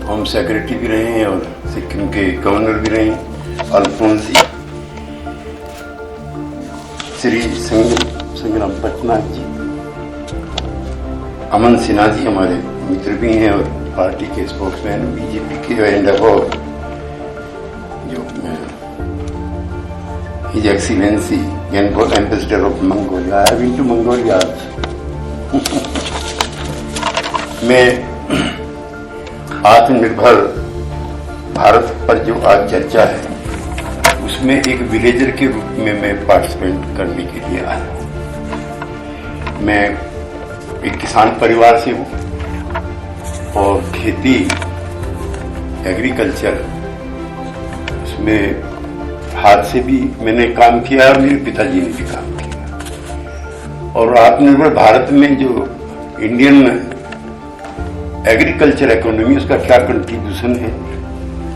home secretary भी रहे हैं और सिक्किम के गवर्नर भी रहे हैं, अल्फोंस जी, श्री संग्राम पटनायक जी, अमन सिन्हा जी हमारे मित्र भी हैं और पार्टी के स्पोक्समैन बीजेपी के, एंड अबव जो His Excellency Ambassador of Mongolia. I have been to Mongolia. मैं आत्मनिर्भर भारत पर जो आज चर्चा है उसमें एक विलेजर के रूप में मैं पार्टिसिपेट करने के लिए आया। मैं एक किसान परिवार से हूँ और खेती, एग्रीकल्चर, उसमें हाथ से भी मैंने काम किया और मेरे पिताजी ने भी काम किया। और आत्मनिर्भर भारत में जो इंडियन एग्रीकल्चर इकोनॉमी, उसका क्या कंट्रीब्यूशन है,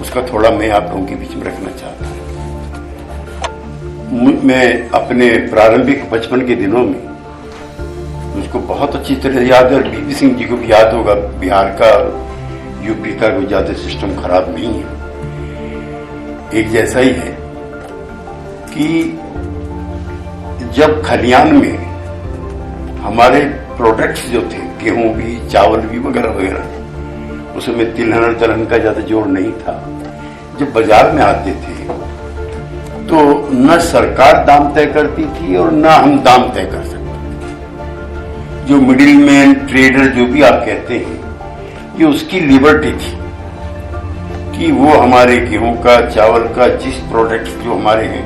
उसका थोड़ा मैं आप लोगों के बीच में रखना चाहता हूँ। मैं अपने प्रारंभिक बचपन के दिनों में, मुझको बहुत अच्छी तरह याद है और बीपी सिंह जी को भी याद होगा, बिहार का यूपी का कोई ज्यादा सिस्टम खराब नहीं है, एक जैसा ही है कि जब खलियान में हमारे प्रोडक्ट्स जो थे, गेहूं भी, चावल भी वगैरह वगैरह, उसमें तिलहन और दलहन का ज्यादा जोर नहीं था। जब बाजार में आते थे तो न सरकार दाम तय करती थी और न हम दाम तय कर सकते थे। जो मिडिल मैन, ट्रेडर, जो भी आप कहते हैं, ये उसकी लिबर्टी थी कि वो हमारे गेहूं का, चावल का, जिस प्रोडक्ट जो हमारे हैं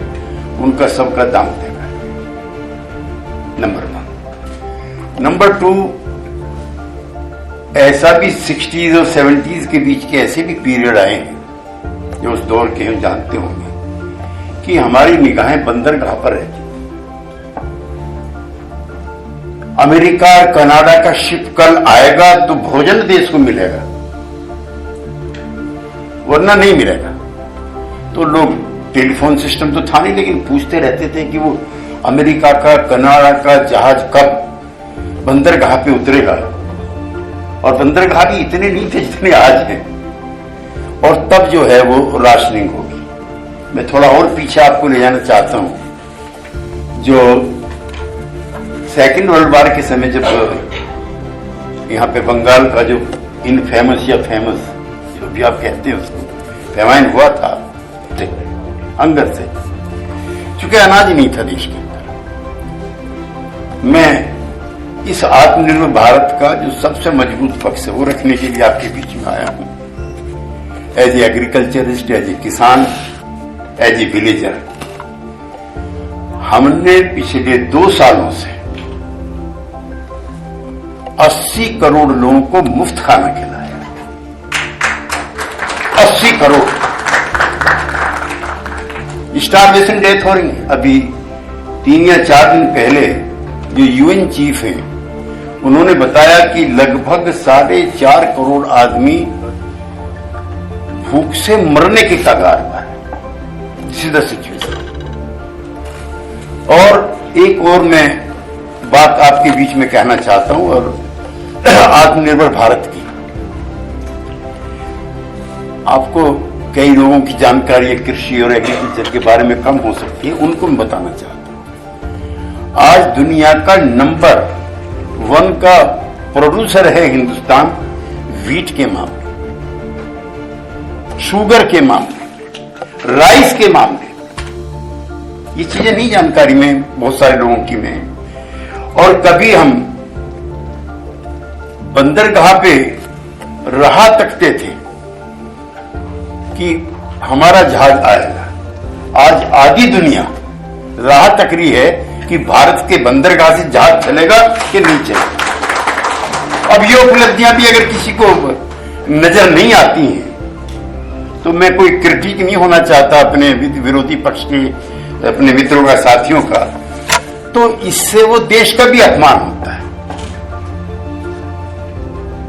उनका सबका दाम तय करे। नंबर 1। नंबर 2, ऐसा भी 60s और 70s के बीच के ऐसे भी पीरियड आए हैं जो उस दौर के हम जानते होंगे कि हमारी निगाहें बंदरगाह पर रहती। अमेरिका, कनाडा का शिप कल आएगा तो भोजन देश को मिलेगा, वरना नहीं मिलेगा। तो लोग, टेलीफोन सिस्टम तो था नहीं, लेकिन पूछते रहते थे कि वो अमेरिका का, कनाडा का जहाज कब बंदरगाह पे उतरेगा। और बंदरगाह भी इतने नहीं थे जितने आज हैं। और तब जो है वो राशनिंग होगी। मैं थोड़ा और पीछे आपको ले जाना चाहता हूं। जो सेकेंड वर्ल्ड वॉर के समय जब यहाँ पे बंगाल का जो इनफेमस या फेमस, जो भी आप कहते हैं उसको, फेमाइन हुआ था अंगर से, चूंकि अनाज नहीं था देश के अंदर। मैं इस आत्मनिर्भर भारत का जो सबसे मजबूत पक्ष है वो रखने के लिए आपके बीच में आया हूं। As a agriculturist, as a kisan, as A villager. हमने पिछले 2 सालों से 80 करोड़ लोगों को मुफ्त खाना खिलाया। 80 करोड़। स्टारवेशन डेथ हो रही है। अभी 3 या 4 दिन पहले जो यूएन चीफ हैं, उन्होंने बताया कि लगभग 4.5 करोड़ आदमी भूख से मरने के कगार पर है। सीधा सिचुएशन। और एक और मैं बात आपके बीच में कहना चाहता हूं, और आत्मनिर्भर भारत की। आपको कई लोगों की जानकारी कृषि और एग्रीकल्चर के बारे में कम हो सकती है, उनको मैं बताना चाहता हूं। आज दुनिया का नंबर 1 का प्रोड्यूसर है हिंदुस्तान, व्हीट के मामले, शुगर के मामले, राइस के मामले। ये चीजें नहीं जानकारी में बहुत सारे लोगों की में। और कभी हम बंदरगाह पे राह तकते थे कि हमारा जहाज आएगा। आज आधी दुनिया राह तक रही है कि भारत के बंदरगाह से जहाज चलेगा कि नहीं चलेगा। अब ये उपलब्धियां भी अगर किसी को नजर नहीं आती हैं, तो मैं कोई क्रिटिक नहीं होना चाहता अपने विरोधी पक्ष के, अपने मित्रों का, साथियों का, तो इससे वो देश का भी अपमान होता है।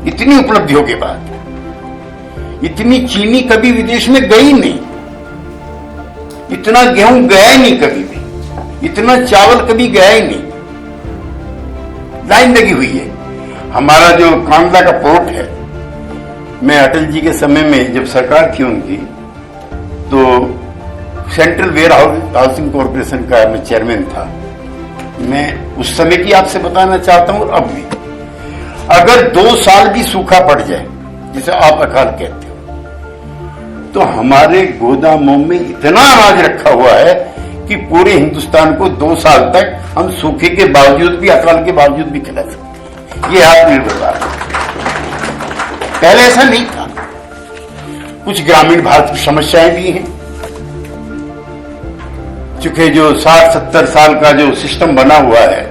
इतनी उपलब्धियों के बाद इतनी चीनी कभी विदेश में गई नहीं, इतना गेहूं गया ही नहीं कभी भी, इतना चावल कभी गया ही नहीं। लाइन लगी हुई है। हमारा जो कांडला का पोर्ट है, मैं अटल जी के समय में जब सरकार थी उनकी, तो सेंट्रल वेयर हाउसिंग कॉर्पोरेशन का मैं चेयरमैन था। मैं उस समय की आपसे बताना चाहता हूं, और अब भी अगर 2 साल भी सूखा पड़ जाए, जिसे आप अकाल कहते हो, तो हमारे गोदामों में इतना अनाज रखा हुआ है कि पूरे हिंदुस्तान को 2 साल तक हम सूखे के बावजूद भी, अकाल के बावजूद भी खिला सकते हैं। ये आत्मनिर्भर भारत। पहले ऐसा नहीं था। कुछ ग्रामीण भारत की समस्याएं भी हैं, चूंकि जो 60-70 साल का जो सिस्टम बना हुआ है,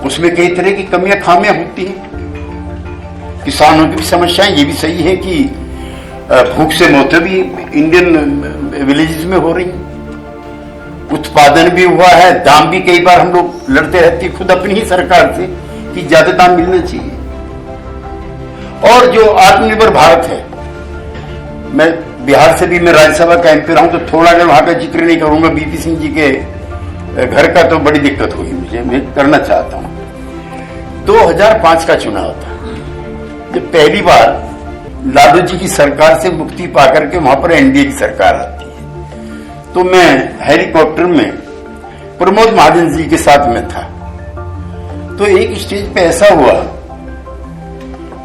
उसमें कई तरह की कमियां खामियां होती हैं। किसानों की भी समस्याएं, ये भी सही है कि भूख से मौतें भी इंडियन विलेजेस में हो रही हैं। उत्पादन भी हुआ है, दाम भी कई बार हम लोग लड़ते रहते हैं खुद अपनी ही सरकार से कि ज्यादा दाम मिलना चाहिए। और जो आत्मनिर्भर भारत है, मैं बिहार से भी, मैं राज्यसभा का एमपी रहा हूं, तो थोड़ा अगर वहां का जिक्र नहीं करूंगा, बीपी सिंह जी के घर का, तो बड़ी दिक्कत होगी मुझे। मैं करना चाहता हूं। 2005 का चुनाव था, जब पहली बार लालू जी की सरकार से मुक्ति पाकर के वहां पर एनडीए की सरकार आती है, तो मैं हेलीकॉप्टर में प्रमोद महाजन जी के साथ में था। तो एक स्टेज पे ऐसा हुआ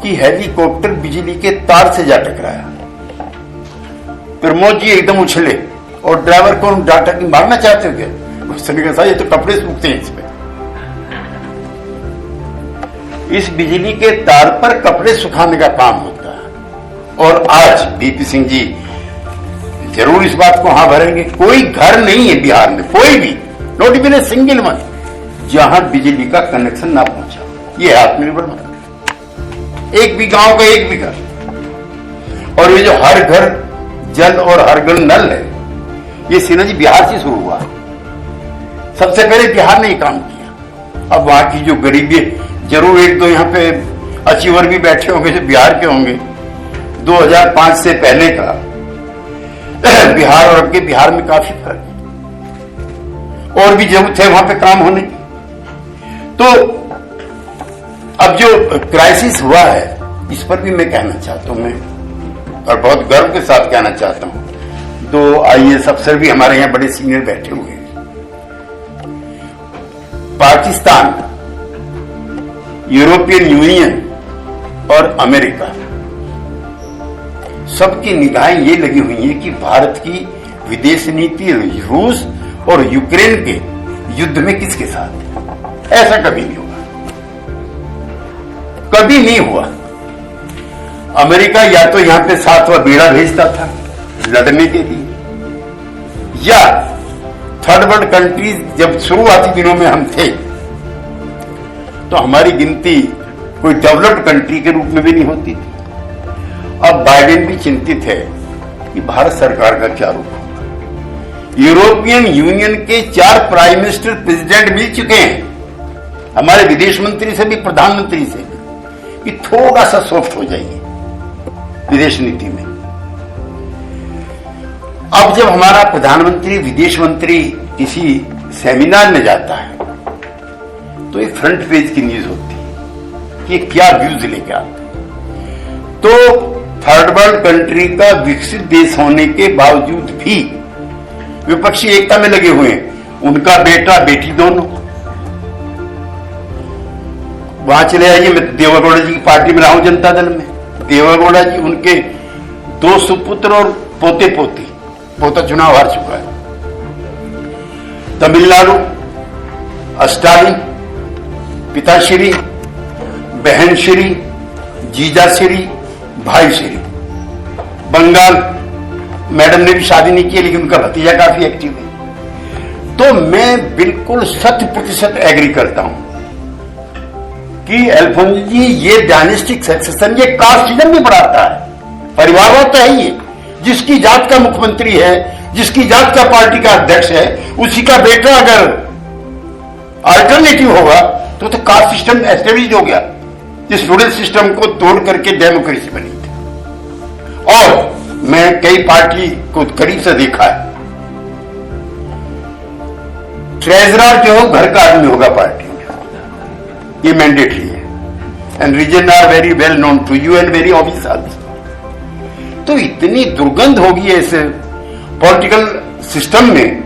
कि हेलीकॉप्टर बिजली के तार से जा टकराया। प्रमोद जी एकदम उछले और ड्राइवर को डांटा कि मारना चाहते हो क्या? उसने कहा ये तो कपड़े सूखते हैं इसमें। इस बिजली के तार पर कपड़े सुखाने का काम होता है। और आज बीपी सिंह जी जरूर इस बात को हाँ भरेंगे, कोई घर नहीं है बिहार में, कोई भी, not even a single one, जहां बिजली का कनेक्शन ना पहुंचा। ये आत्मनिर्भर भारत, एक भी गांव का एक भी घर। और ये जो हर घर जल और हर घर नल है, ये सीना जी बिहार से शुरू हुआ। सबसे पहले बिहार ने ये काम किया। अब वहां की जो गरीबी, जरूर एक दो यहाँ पे अचीवर भी बैठे होंगे जो बिहार के होंगे। 2005 से पहले का बिहार और अब के बिहार में काफी फर्क है, और भी जरूरत है वहां पे काम होने की। तो अब जो क्राइसिस हुआ है, इस पर भी मैं कहना चाहता हूं, मैं और बहुत गर्व के साथ कहना चाहता हूं। 2 IAS अफसर भी हमारे यहां बड़े सीनियर बैठे हुए हैं। पाकिस्तान, यूरोपियन यूनियन और अमेरिका, सबकी निगाहें ये लगी हुई हैं कि भारत की विदेश नीति रूस और यूक्रेन के युद्ध में किसके साथ है। ऐसा कभी नहीं हुआ, कभी नहीं हुआ। अमेरिका या तो यहां पे 7वां बेड़ा भेजता था लड़ने के लिए, या थर्ड वर्ल्ड कंट्रीज जब शुरुआती दिनों में हम थे तो हमारी गिनती कोई डेवलप्ड कंट्री के रूप में भी नहीं होती थी। अब बाइडेन भी चिंतित है कि भारत सरकार का क्या रुख होगा। यूरोपियन यूनियन के 4 प्राइम मिनिस्टर प्रेसिडेंट मिल चुके हैं हमारे विदेश मंत्री से भी, प्रधानमंत्री से भी, कि थोड़ा सा सॉफ्ट हो जाइए विदेश नीति में। अब जब हमारा प्रधानमंत्री विदेश मंत्री किसी सेमिनार में जाता है तो एक फ्रंट पेज की न्यूज होती है कि क्या व्यूज लेके आते हैं। तो थर्ड वर्ल्ड कंट्री का विकसित देश होने के बावजूद भी विपक्षी एकता में लगे हुए हैं, उनका बेटा बेटी दोनों। वहां चले आइए, मैं देवेगौड़ा जी की पार्टी में रहा हूं, जनता दल में। देवेगौड़ा जी, उनके 2 सुपुत्र और पोते पोती, पोता चुनाव हार चुका है। तमिलनाडु, स्टालिन, पिताश्री, बहनश्री, जीजाश्री, भाईश्री। बंगाल, मैडम ने भी शादी नहीं की लेकिन उनका भतीजा काफी एक्टिव है। तो मैं बिल्कुल 100% एग्री करता हूं कि अल्फोंस जी, ये डायनेस्टिक सक्सेशन, ये कास्टिज्म भी बढ़ाता है। परिवारवाद तो है ही, जिसकी जात का मुख्यमंत्री है, जिसकी जात का पार्टी का अध्यक्ष है, उसी का बेटा अगर अल्टरनेटिव होगा तो कास्ट सिस्टम एस्टेब्लिश हो गया। इस रूरल सिस्टम को तोड़ करके डेमोक्रेसी बनी थी। और मैं कई पार्टी को करीब से देखा है, ट्रेजरर जो हो घर का आदमी होगा पार्टी में, ये मैंडेटरी है। And reason are very well known to you and very obvious also. तो इतनी दुर्गंध होगी इस पॉलिटिकल सिस्टम में,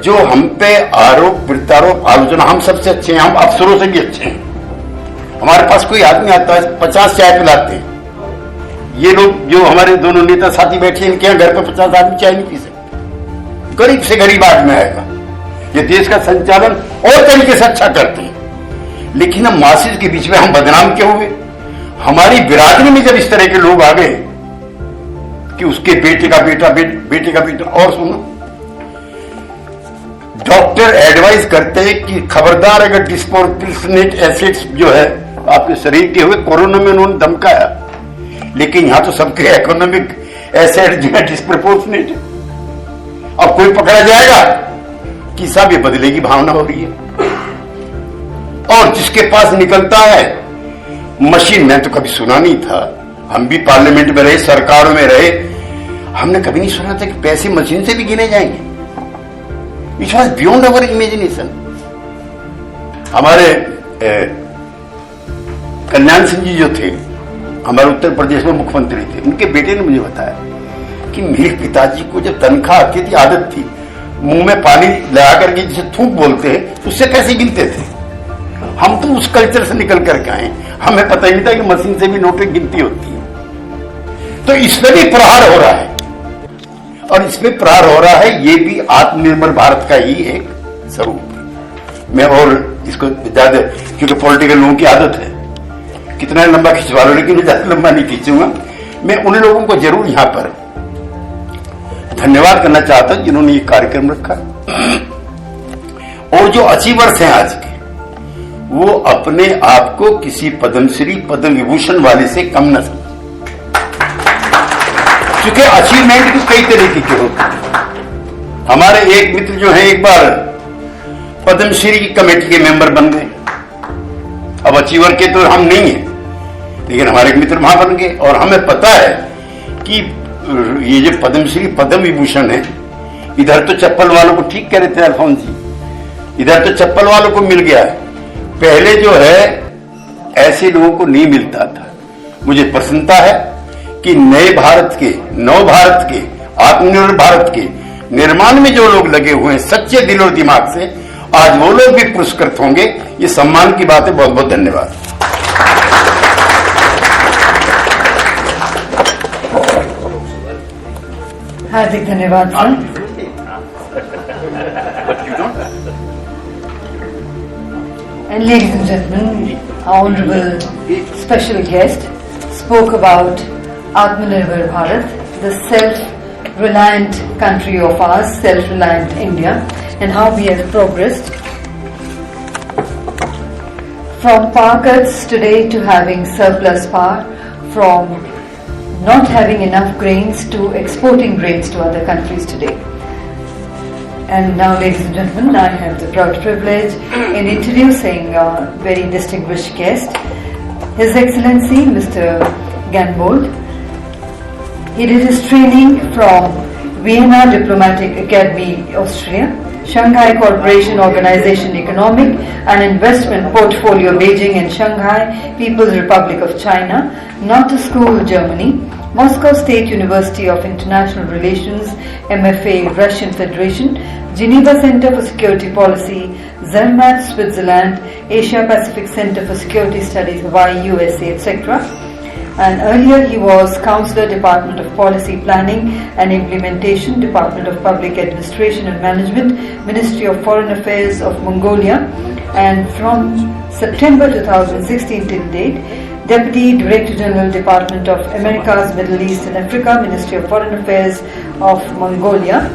जो हम पे आरोप प्रत्यारोप आलोचना। हम सबसे अच्छे हैं, हम अफसरों से भी अच्छे हैं। हमारे पास कोई आदमी आता है 50 चाय पिलाते हैं। ये लोग जो हमारे दोनों नेता साथी बैठे हैं, इनके यहाँ घर पे 50 आदमी चाय नहीं पी सकते। गरीब से गरीब आदमी आएगा। ये देश का संचालन और तरीके से अच्छा करते हैं, लेकिन हम मासिस के बीच में हम बदनाम क्यों हुए? हमारी बिरादरी में जब इस तरह के लोग आ गए कि उसके बेटे का बेटा, बेटे का बेटा। और सुनो, डॉक्टर एडवाइस करते हैं कि खबरदार अगर डिस्प्रोपोर्शनेट एसिड्स जो है आपके शरीर के हुए, कोरोना में उन्होंने धमकाया, लेकिन यहां तो सबके इकोनॉमिक एसिड जो है डिस्प्रोपोर्शनेट है। अब कोई पकड़ा जाएगा कि साहब ये बदले की भावना हो रही है। और जिसके पास निकलता है मशीन, मैं तो कभी सुना नहीं था, हम भी पार्लियामेंट में रहे, सरकारों में रहे, हमने कभी नहीं सुना था कि पैसे मशीन से भी गिने जाएंगे। It was beyond our imagination. हमारे कल्याण सिंह जी जो थे, हमारे उत्तर प्रदेश में मुख्यमंत्री थे, उनके बेटे ने मुझे बताया कि मेरे पिताजी को जब तनख्वाह आती थी, आदत थी मुंह में पानी लगा करके जिसे थूक बोलते हैं, उससे पैसे गिनते थे। हम तो उस कल्चर से निकल करके आए, हमें पता ही नहीं था कि मशीन से भी नोटें गिनती होती है। तो इसमें भी प्रहार हो रहा है, और इसमें प्रहार हो रहा है, ये भी आत्मनिर्भर भारत का ही एक स्वरूप है। मैं और इसको ज्यादा, क्योंकि पॉलिटिकल लोगों की आदत है कितना लंबा खिंचवा लो, लेकिन मैं ज्यादा लंबा नहीं खींचूंगा। मैं उन लोगों को जरूर यहां पर धन्यवाद करना चाहता हूं जिन्होंने ये कार्यक्रम रखा, और जो अचीवर्स हैं आज के, वो अपने आप को किसी पद्मश्री पद्म विभूषण वाले से कम न समझ, क्योंकि अचीवमेंट भी कई तरीके के होते हैं। हमारे एक मित्र जो है एक बार पद्मश्री की कमेटी के मेंबर बन गए। अब अचीवर के तो हम नहीं हैं, लेकिन हमारे एक मित्र वहां बन गए, और हमें पता है कि ये जो पद्मश्री पद्म विभूषण है, इधर तो चप्पल वालों को, ठीक कह रहे थे अल्फोंस जी, इधर तो चप्पल वालों को मिल गया है, पहले जो है ऐसे लोगों को नहीं मिलता था। मुझे प्रसन्नता है कि नए भारत के, नव भारत के, आत्मनिर्भर भारत के निर्माण में जो लोग लगे हुए हैं सच्चे दिल और दिमाग से, आज वो लोग भी पुरस्कृत होंगे। ये सम्मान की बात है। बहुत बहुत धन्यवाद। हार्दिक धन्यवाद sir. And ladies and gentlemen, our honorable special guest spoke about Atmanirbhar Bharat, the self-reliant country of ours, self-reliant India, and how we have progressed from power cuts today to having surplus power, from not having enough grains to exporting grains to other countries today. And now, ladies and gentlemen, I have the proud privilege in introducing our very distinguished guest, His Excellency Mr. Ganbold. He did his training from Vienna Diplomatic Academy, Austria, Shanghai Cooperation Organization Economic and Investment Portfolio, Beijing and Shanghai People's Republic of China, Notre School, Germany, Moscow State University of International Relations, MFA, Russian Federation, Geneva Center for Security Policy, Zermatt, Switzerland, Asia Pacific Center for Security Studies, Hawaii, USA, etc. And earlier he was Counselor, Department of Policy Planning and Implementation, Department of Public Administration and Management, Ministry of Foreign Affairs of Mongolia, and from September 2016 till date, Deputy Director General, Department of Americas, Middle East and Africa, Ministry of Foreign Affairs of Mongolia.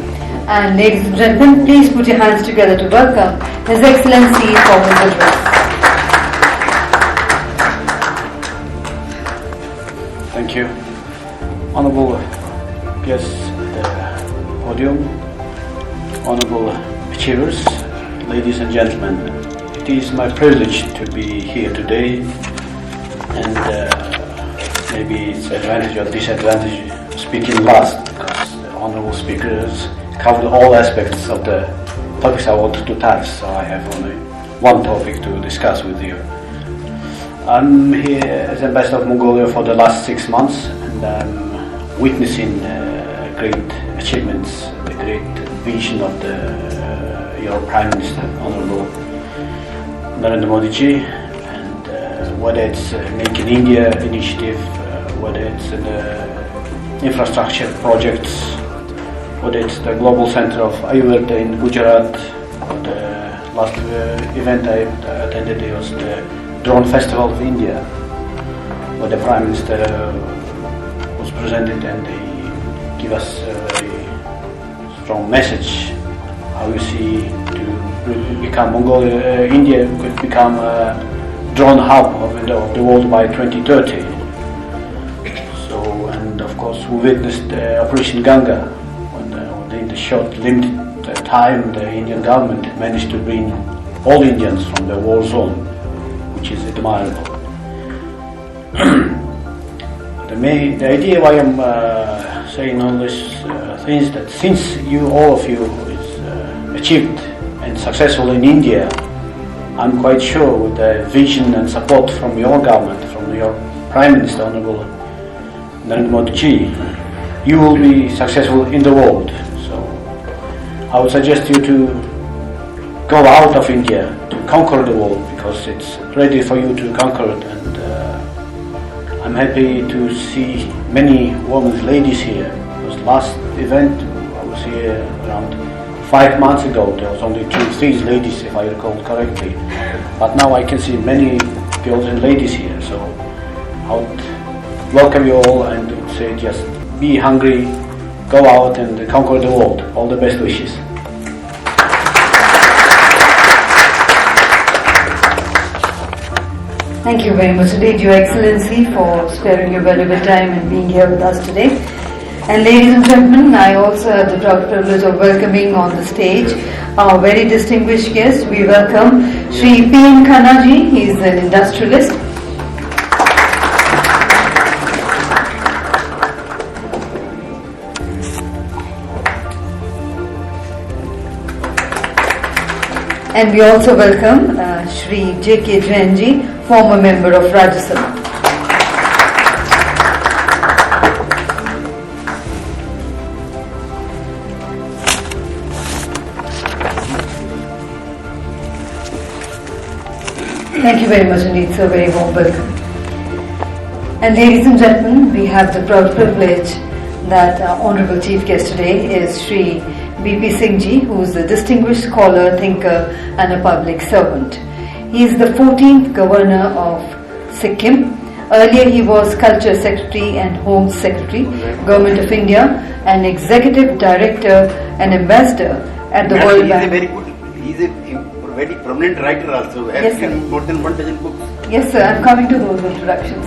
And ladies and gentlemen, please put your hands together to welcome His Excellency for his address. Thank you. Honorable guests at the podium, honorable achievers, ladies and gentlemen, it is my privilege to be here today, and maybe it's advantage or disadvantage speaking last, because the honorable speakers covered all aspects of the topics I wanted to touch, so I have only one topic to discuss with you. I'm here as Ambassador of Mongolia for the last 6 months, and I'm witnessing great achievements, the great vision of your Prime Minister, Honorable Narendra Modi ji, and whether it's Make in India initiative, whether it's the infrastructure projects, whether it's the Global Center of Iedra in Gujarat, or the last event I attended was the Drone Festival of India, where the Prime Minister was presented and he gave us a very strong message how you see to become Mongolia, India could become a drone hub of the world by 2030. So, and of course we witnessed Operation Ganga, in the short limited time the Indian government managed to bring all Indians from the war zone, which is admirable. The idea why I'm saying all these things, that since all of you is achieved and successful in India, I'm quite sure with the vision and support from your government, from your Prime Minister, Honorable Narendra Modi ji, you will be successful in the world. So I would suggest you to go out of India, to conquer the world, because it's ready for you to conquer it. And I'm happy to see many women, ladies here. It was last event, I was here around 5 months ago. There was only 3 ladies, if I recall correctly. But now I can see many girls and ladies here. So I would welcome you all and would say just be hungry, go out and conquer the world. All the best wishes. Thank you very much indeed, Your Excellency, for sparing your valuable time and being here with us today. And ladies and gentlemen, I also have the proud privilege of welcoming on the stage our very distinguished guest. We welcome Shri P.N. Khannaji. He is an industrialist. And we also welcome Shri J.K. Jainji, former member of Rajya Sabha. Thank you very much indeed, sir. Very warm welcome. And ladies and gentlemen, we have the proud privilege that our honorable chief guest today is Shri B.P. Singh Ji, who is a distinguished scholar, thinker and a public servant. He is the 14th governor of Sikkim. Earlier he was Culture Secretary and Home Secretary, Government of India, and Executive Director and Ambassador at the World Bank. He is a very prominent writer also. Yes, sir. More than 1 dozen books. Yes, sir. I'm coming to those introductions.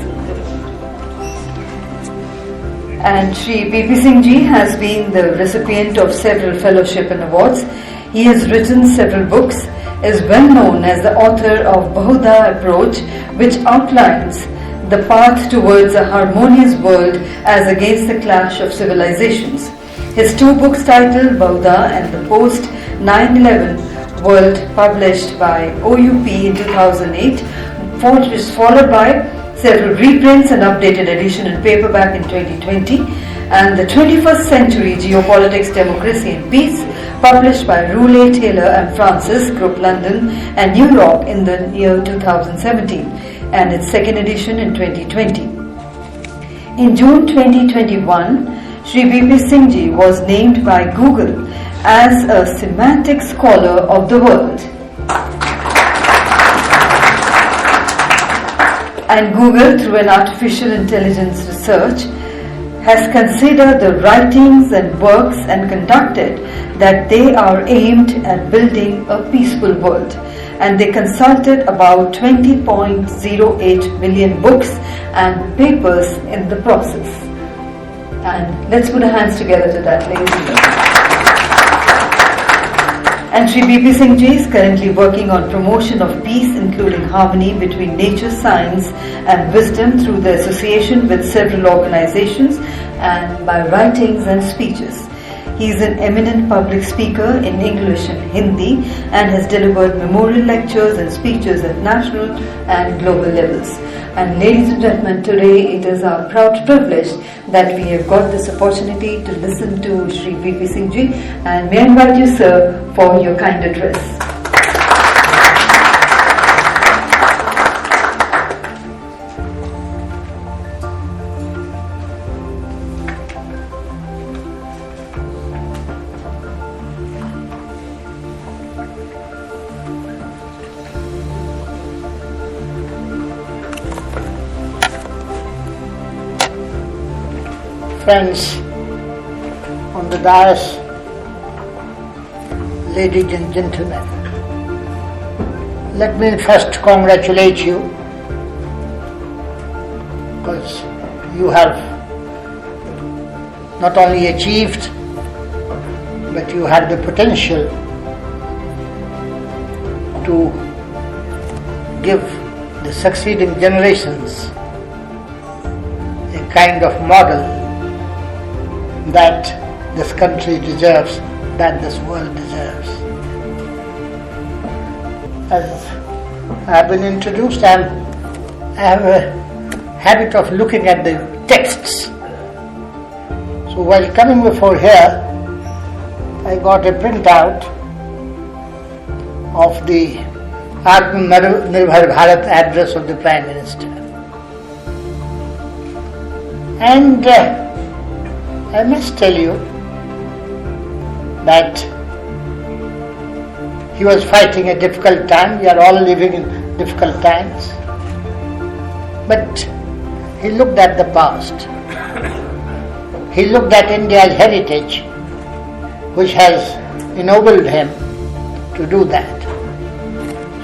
And Shri B.P. Singh Ji has been the recipient of several fellowship and awards. He has written several books, is well known as the author of Bahuda Approach, which outlines the path towards a harmonious world as against the clash of civilizations. His 2 books titled Bahuda and the Post 9/11 World, published by OUP in 2008, was followed by several reprints and updated edition in paperback in 2020, and the 21st Century Geopolitics, Democracy and Peace, published by Roulet, Taylor and Francis, Group London and New York in the year 2017, and its 2nd edition in 2020. In June 2021, Shri B.P. Singh Ji was named by Google as a semantic scholar of the world. And Google, through an artificial intelligence research, has considered the writings and works and conducted that they are aimed at building a peaceful world. And they consulted about 20.08 million books and papers in the process. And let's put our hands together to that, ladies and gentlemen. And Shri B.P. Singh Ji is currently working on promotion of peace, including harmony between nature, science and wisdom through the association with several organizations and by writings and speeches. He is an eminent public speaker in English and Hindi and has delivered memorial lectures and speeches at national and global levels. And ladies and gentlemen, today it is our proud privilege that we have got this opportunity to listen to Shri B.P. Singh Ji, and may I invite you, sir, for your kind address. Friends on the dais, ladies and gentlemen, let me first congratulate you because you have not only achieved but you have the potential to give the succeeding generations a kind of model that this country deserves, that this world deserves. As I have been introduced, I have a habit of looking at the texts. So while coming before here, I got a printout of the Atmanirbhar Bharat address of the Prime Minister. And I must tell you that he was fighting a difficult time. We are all living in difficult times. But he looked at the past. He looked at India's heritage, which has ennobled him to do that.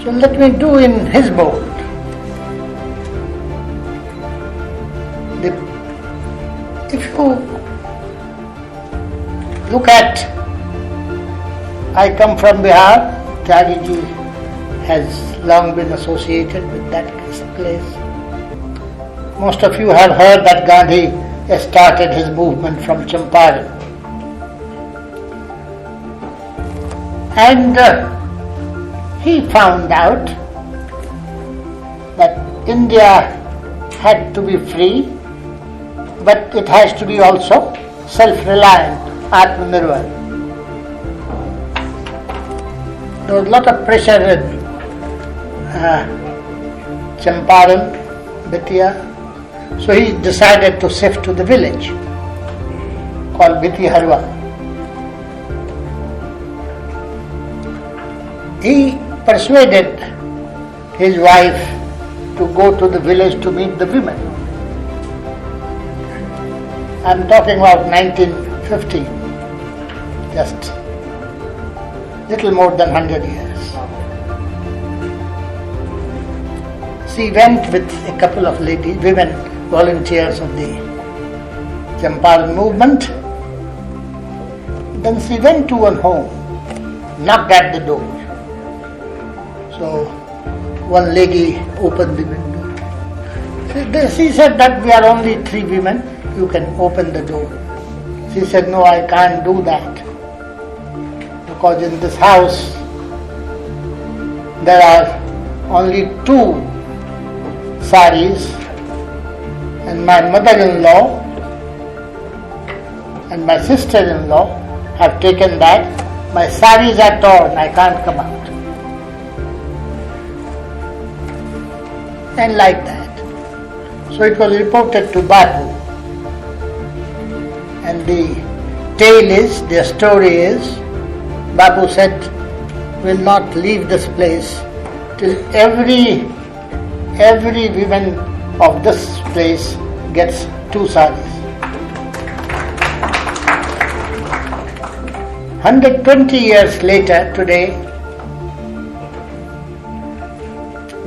So let me do in his mold. If you look at, I come from Bihar, Tyagi has long been associated with that place. Most of you have heard that Gandhi started his movement from Champaran. And he found out that India had to be free, but it has to be also self-reliant, Atmanirbhar. There was a lot of pressure in Champaran, Bettiah. So he decided to shift to the village called Harwa. He persuaded his wife to go to the village to meet the women. I'm talking about 1915, just little more than 100 years. She went with a couple of women volunteers of the Champaran movement. Then she went to one home, knocked at the door. So one lady opened the window. She said that we are only 3 women, you can open the door. She said, no, I can't do that, because in this house there are only 2 saris, and my mother-in-law and my sister-in-law have taken that. My saris are torn, I can't come out. And like that. So it was reported to Bapu. And the story is, Bapu said, we'll not leave this place till every woman of this place gets 2 saris. 120 years later, today,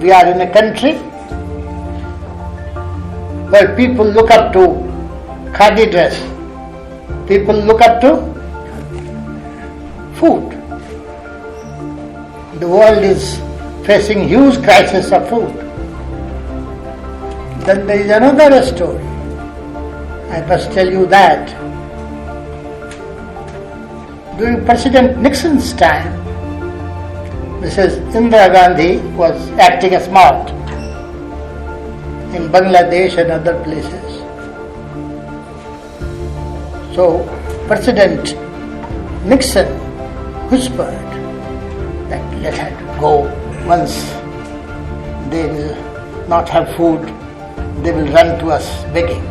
we are in a country where people look up to khadi dress. People look up to food. The world is facing huge crisis of food. Then there is another story. I must tell you that during President Nixon's time, Mrs. Indira Gandhi was acting as smart in Bangladesh and other places. So President Nixon whispered that let her go. Once they will not have food, they will run to us begging.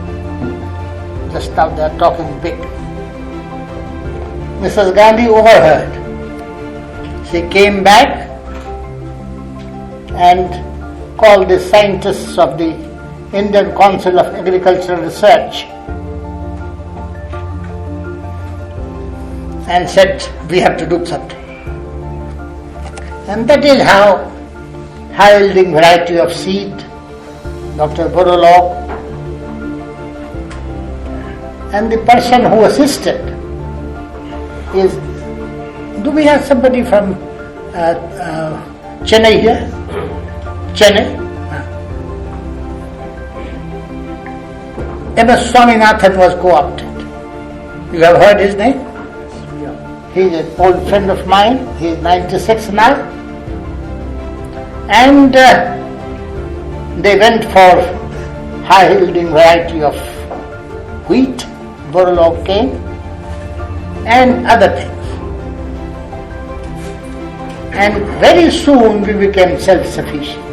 Just now they are talking big. Mrs. Gandhi overheard. She came back and called the scientists of the Indian Council of Agricultural Research and said, we have to do something. And that is how high-yielding variety of seed, Dr. Borolaw, and the person who assisted is, do we have somebody from Chennai here? Chennai? M.S. Swaminathan was co-opted. You have heard his name? He is an old friend of mine. He is 96 now. And they went for high-yielding variety of wheat, Borolaw cane, and other things. and very soon we became self-sufficient.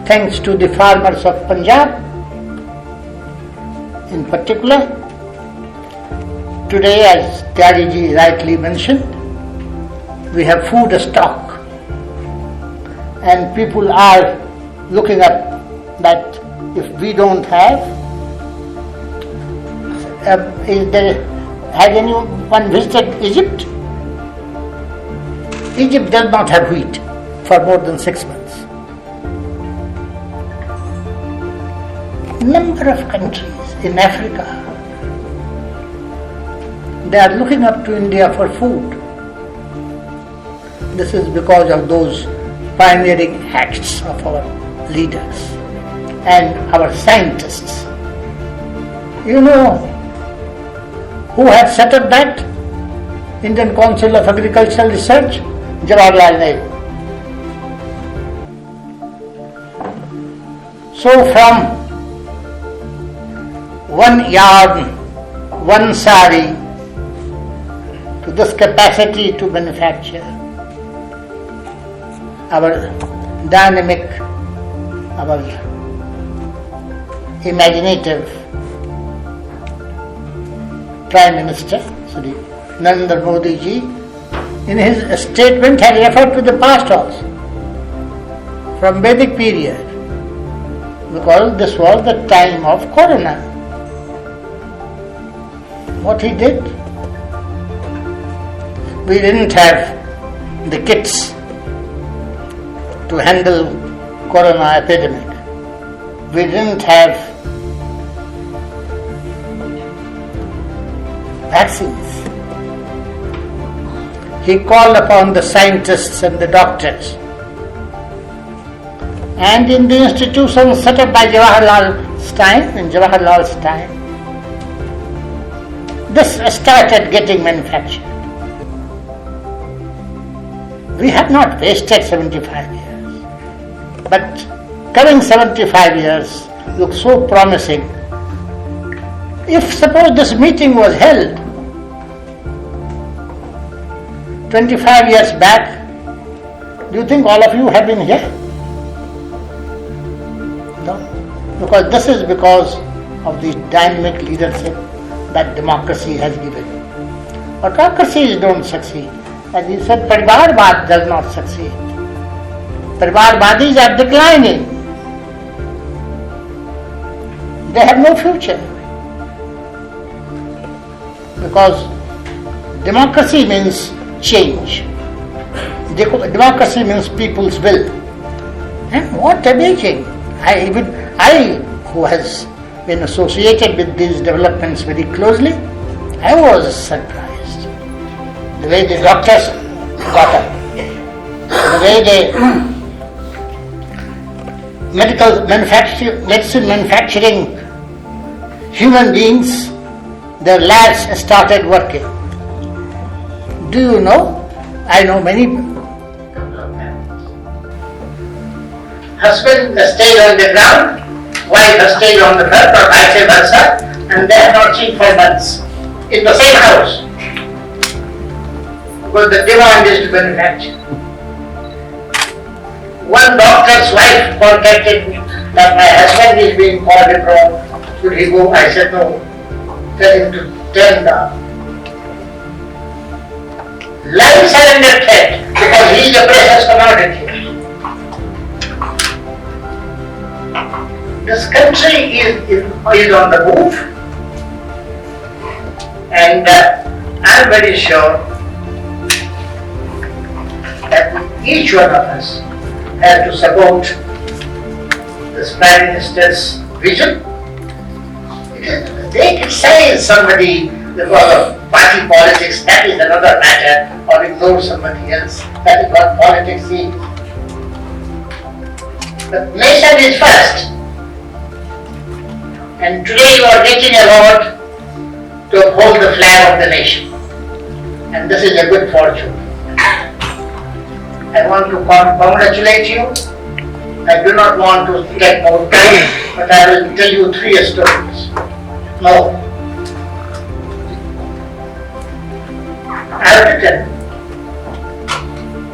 Thanks to the farmers of Punjab in particular. Today, as Tyagi rightly mentioned, we have food stock, and people are looking up that if we don't have, has anyone visited Egypt? Egypt does not have wheat for more than 6 months. Number of countries in Africa, they are looking up to India for food. This is because of those pioneering acts of our leaders and our scientists. You know who had set up that? Indian Council of Agricultural Research? Jawaharlal Nehru. So from one yarn, one sari, to this capacity to manufacture, our dynamic, our imaginative Prime Minister, Shri Narendra Modi ji, in his statement had referred to the past also, from Vedic period, because this was the time of Corona. What he did? We didn't have the kits to handle Corona epidemic. We didn't have vaccines. He called upon the scientists and the doctors. And in the institutions set up by Jawaharlal's time, this started getting manufactured. We have not wasted 75 years, but coming 75 years look so promising. If suppose this meeting was held 25 years back, do you think all of you have been here? No, because this is because of the dynamic leadership that democracy has given. Autocracies don't succeed. As he said, Parivarvad does not succeed. Parivarvadis are declining. They have no future. Because democracy means change. Democracy means people's will. And what amazing! I who has been associated with these developments very closely, I was surprised. The way the doctors got up, the way the medicine manufacturing human beings, their labs started working. Do you know? I know many. Husband stayed on the ground, wife stayed on the bed, or vice versa, and they have not seen for months in the same house. Because the demand is to manufacture. One doctor's wife contacted me that my husband is being called abroad. Should he go? I said no. Tell him to turn down. Lives are under threat because he is a precious commodity. This country is on the move, and I am very sure that each one of us has to support this Prime Minister's vision. They can say somebody because of party politics, that is another matter, or ignore somebody else, that is what politics is. The nation is first. And today you are getting a award to uphold the flag of the nation. And this is a good fortune. I want to congratulate you. I do not want to get more time, but I will tell you 3 stories. No. I have written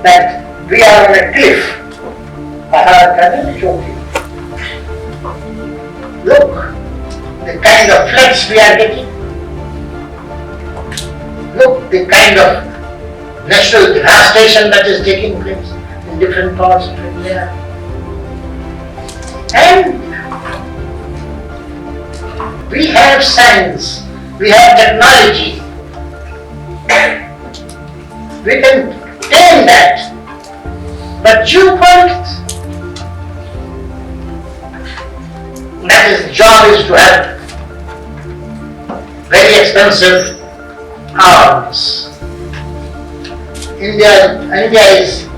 that we are on a cliff. Bharat can show you. Look, the kind of floods we are getting. Look, the kind of natural devastation that is taking place in different parts of India. And we have science, we have technology. We can tame that. But geopolitics, that his job is to have very expensive arms. India is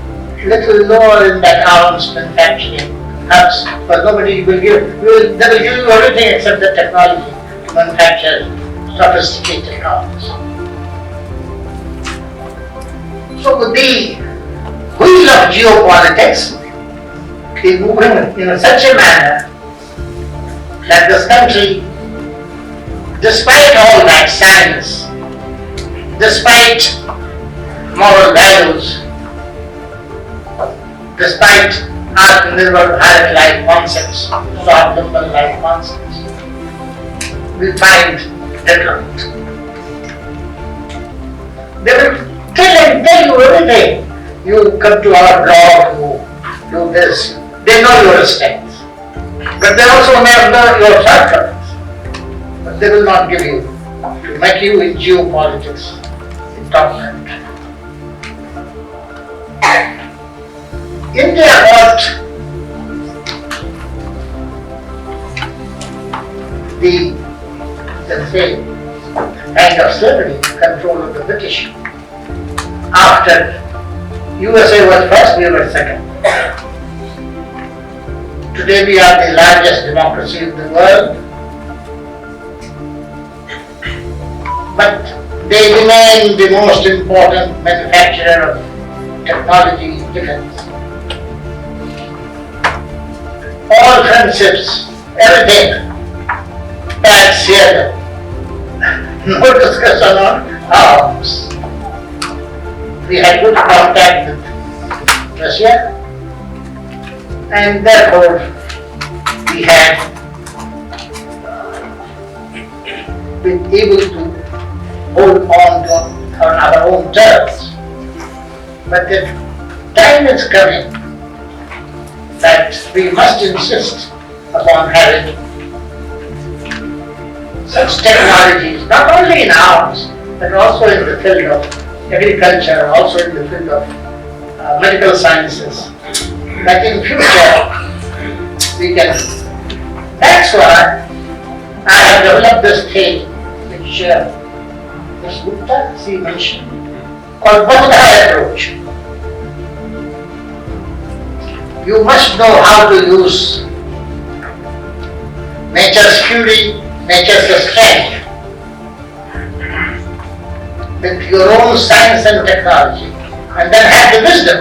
little lower in that arms manufacturing, perhaps, but nobody will give. They will give you everything except the technology to manufacture sophisticated arms. So the wheel of geopolitics is moving in such a manner that this country, despite all that science, despite moral values, despite Atmanirbhar Bharat-like concepts, Swabdambal-like concepts, we find different. They will tell and tell you everything. You come to our blog, you do this. They know your strengths. But they also may know your shortcomings. But they will not give you, to make you in geopolitics, in top country. India got the, let's say, kind of slavery control of the British. After USA was first, we were second. Today we are the largest democracy in the world, but they remain the most important manufacturer of technology in defense. All friendships, everything, that's here. No discussion on arms. We had good contact with Russia, and therefore we have been able to hold on our own terms. But the time is coming that we must insist upon having such technologies, not only in arms, but also in the field of agriculture, also in the field of medical sciences, that in future we can. That's why I have developed this thing which Ms. Gupta, she mentioned, called Bharat approach. You must know how to use nature's fury, nature's strength, with your own science and technology, and then have the wisdom.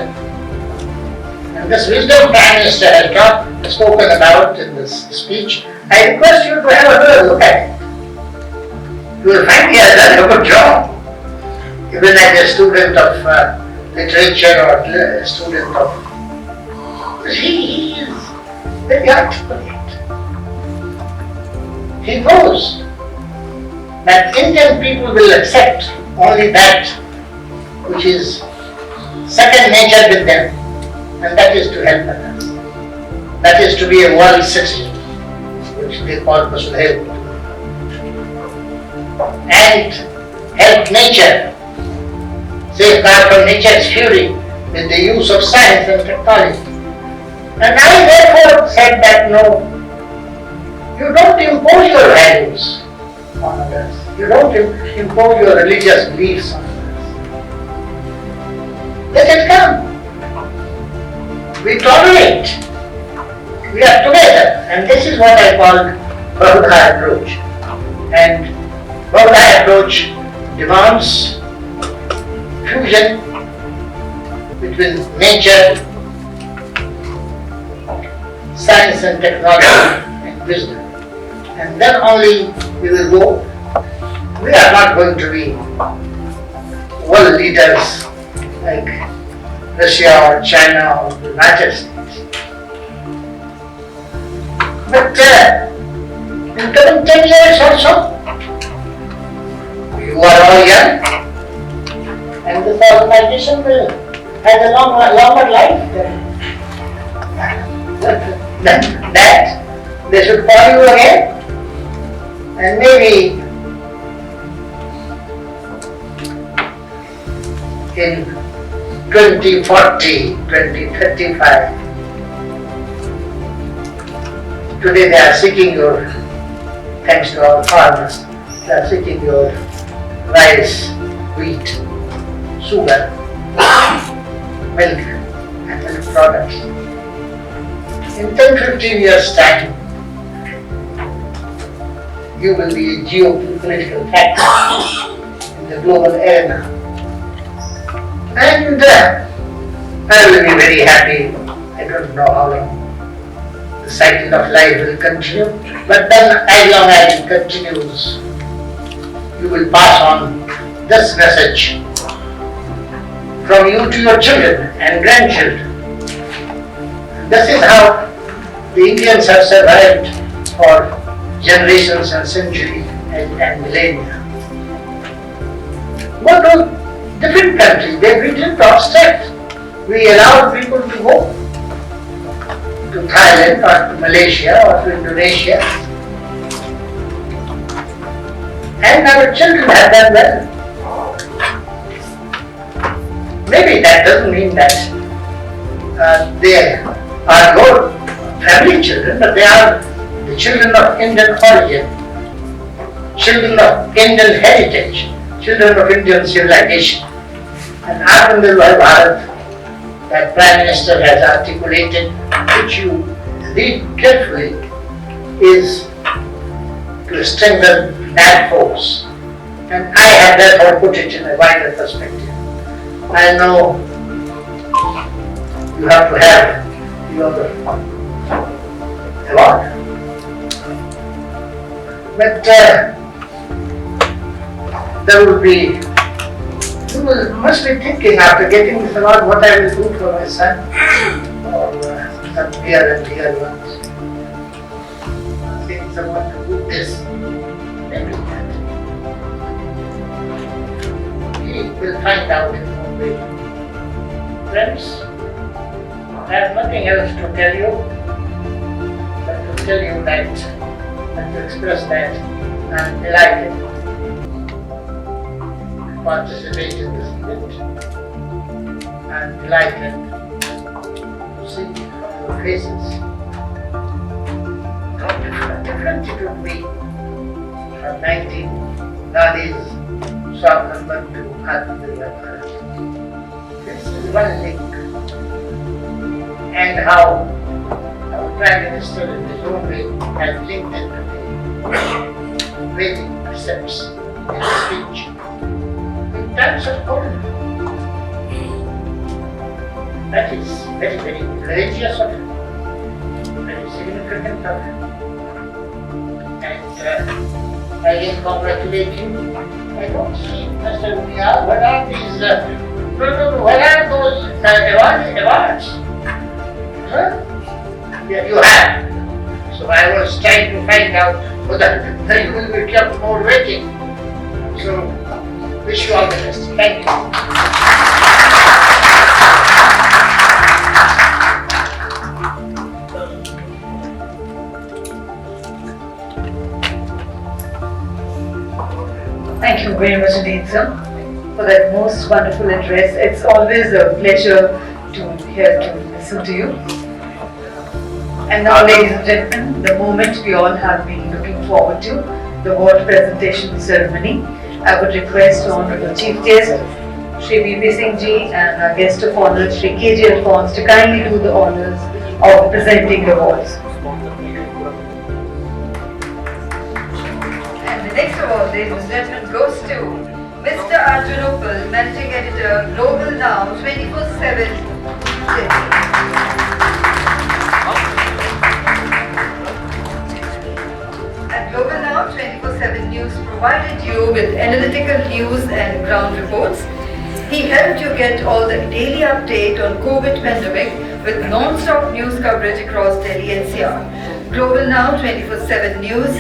And this wisdom Prime Minister has spoken about in this speech. I request you to have a good look at it. You will find he has done a good job. Even as a student of literature or a student of... He is very articulate. He knows that Indian people will accept only that which is second nature with them, and that is to help others. That is to be a world citizen, which they call Vasudhaiva, and help nature, safeguard from nature's fury with the use of science and technology. And I therefore said that no, you don't impose your values on others. You don't impose your religious beliefs on others. Let it come. We tolerate. We are together. And this is what I call Bharat approach. And Bharat approach demands fusion between nature, science and technology and wisdom. And then only we will go. We are not going to be world leaders like Russia or China or the United States. But in coming 10 years or so, you are all young, and this organization will have a longer life than that. They should call you again, and maybe in 2040, 2035, today they are seeking your, thanks to our farmers, they are seeking your rice, wheat, sugar, milk and milk products. In 10-15 years time, you will be a geopolitical factor in the global arena. And I will be very happy. I don't know how long the cycle of life will continue, but then as long as it continues, you will pass on this message from you to your children and grandchildren. This is how the Indians have survived for generations and centuries and millennia. Go to different countries, they reach into abstract. We allow people to go to Thailand or to Malaysia or to Indonesia, and our children have done well. Maybe that doesn't mean that they are your family children, but they are the children of Indian origin, children of Indian heritage, children of Indian civilization. And Atmanirbhar Bharat, that Prime Minister has articulated, which you read carefully, is to strengthen that force. And I have therefore put it in a wider perspective. I know you have to have your award, but there will be, must be thinking after getting this award what I will do for my son or some dear and dear ones. Asking someone to do this, maybe that. He will find out his own way. Friends, I have nothing else to tell you but to tell you that and to express that I am delighted to participate in this event. I am delighted to see from your faces how different it would be from 19 Nadi's song number to Atmanirbhar. This is one link, and how our Prime Minister in his own way has linked it to the Vedic precepts in his speech. In times of COVID, that is very, very religious of him, very significant of him. And I again congratulate you. I don't see, Mr. Unia, what are these, what are those awards? Huh? Yeah, you have. So I was trying to find out whether you will be kept more waiting. So, wish you all the best. Thank you. Thank you very much indeed, sir, for that most wonderful address. It's always a pleasure to hear, to listen to you. And now, ladies and gentlemen, the moment we all have been looking forward to, the award presentation ceremony. I would request Honorable Chief Guest, Shri V.P. Singh Ji, and our guest of honor, Shri K.J. Alphonse, to kindly do the honors of presenting the awards. Next award, ladies and gentlemen, goes to Mr. Arjunopal, Managing Editor, Global Now 24/7. At Global Now 24/7 News provided you with analytical news and ground reports. He helped you get all the daily update on COVID pandemic with non-stop news coverage across Delhi NCR. Global Now 24/7 News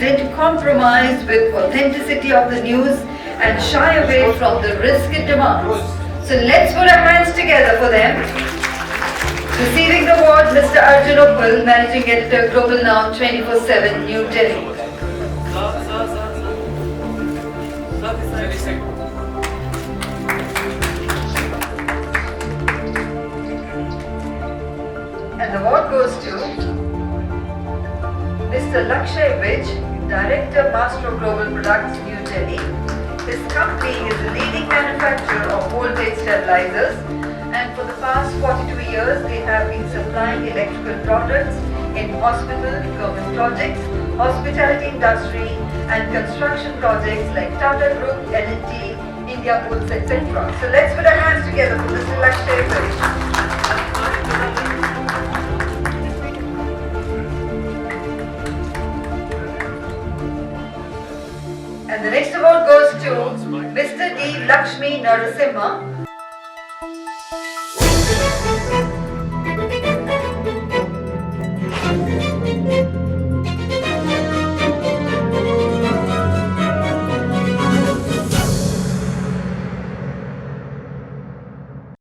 didn't compromise with authenticity of the news and shy away from the risk it demands. So let's put our hands together for them. Receiving the award, Mr. Arjun Uppal, Managing Editor, Global Now 24/7 New Delhi. And the award goes to Mr. Lakshay Vij, Director, Master of Global Products, New Delhi. His company is a leading manufacturer of voltage stabilizers, and for the past 42 years they have been supplying electrical products in hospital, government projects, hospitality industry and construction projects like Tata Group, L&T, India Bulls, etc. So let's put our hands together for Mr. Lakshay Vij. And the next award goes to Mr. D. Lakshmi Narasimha,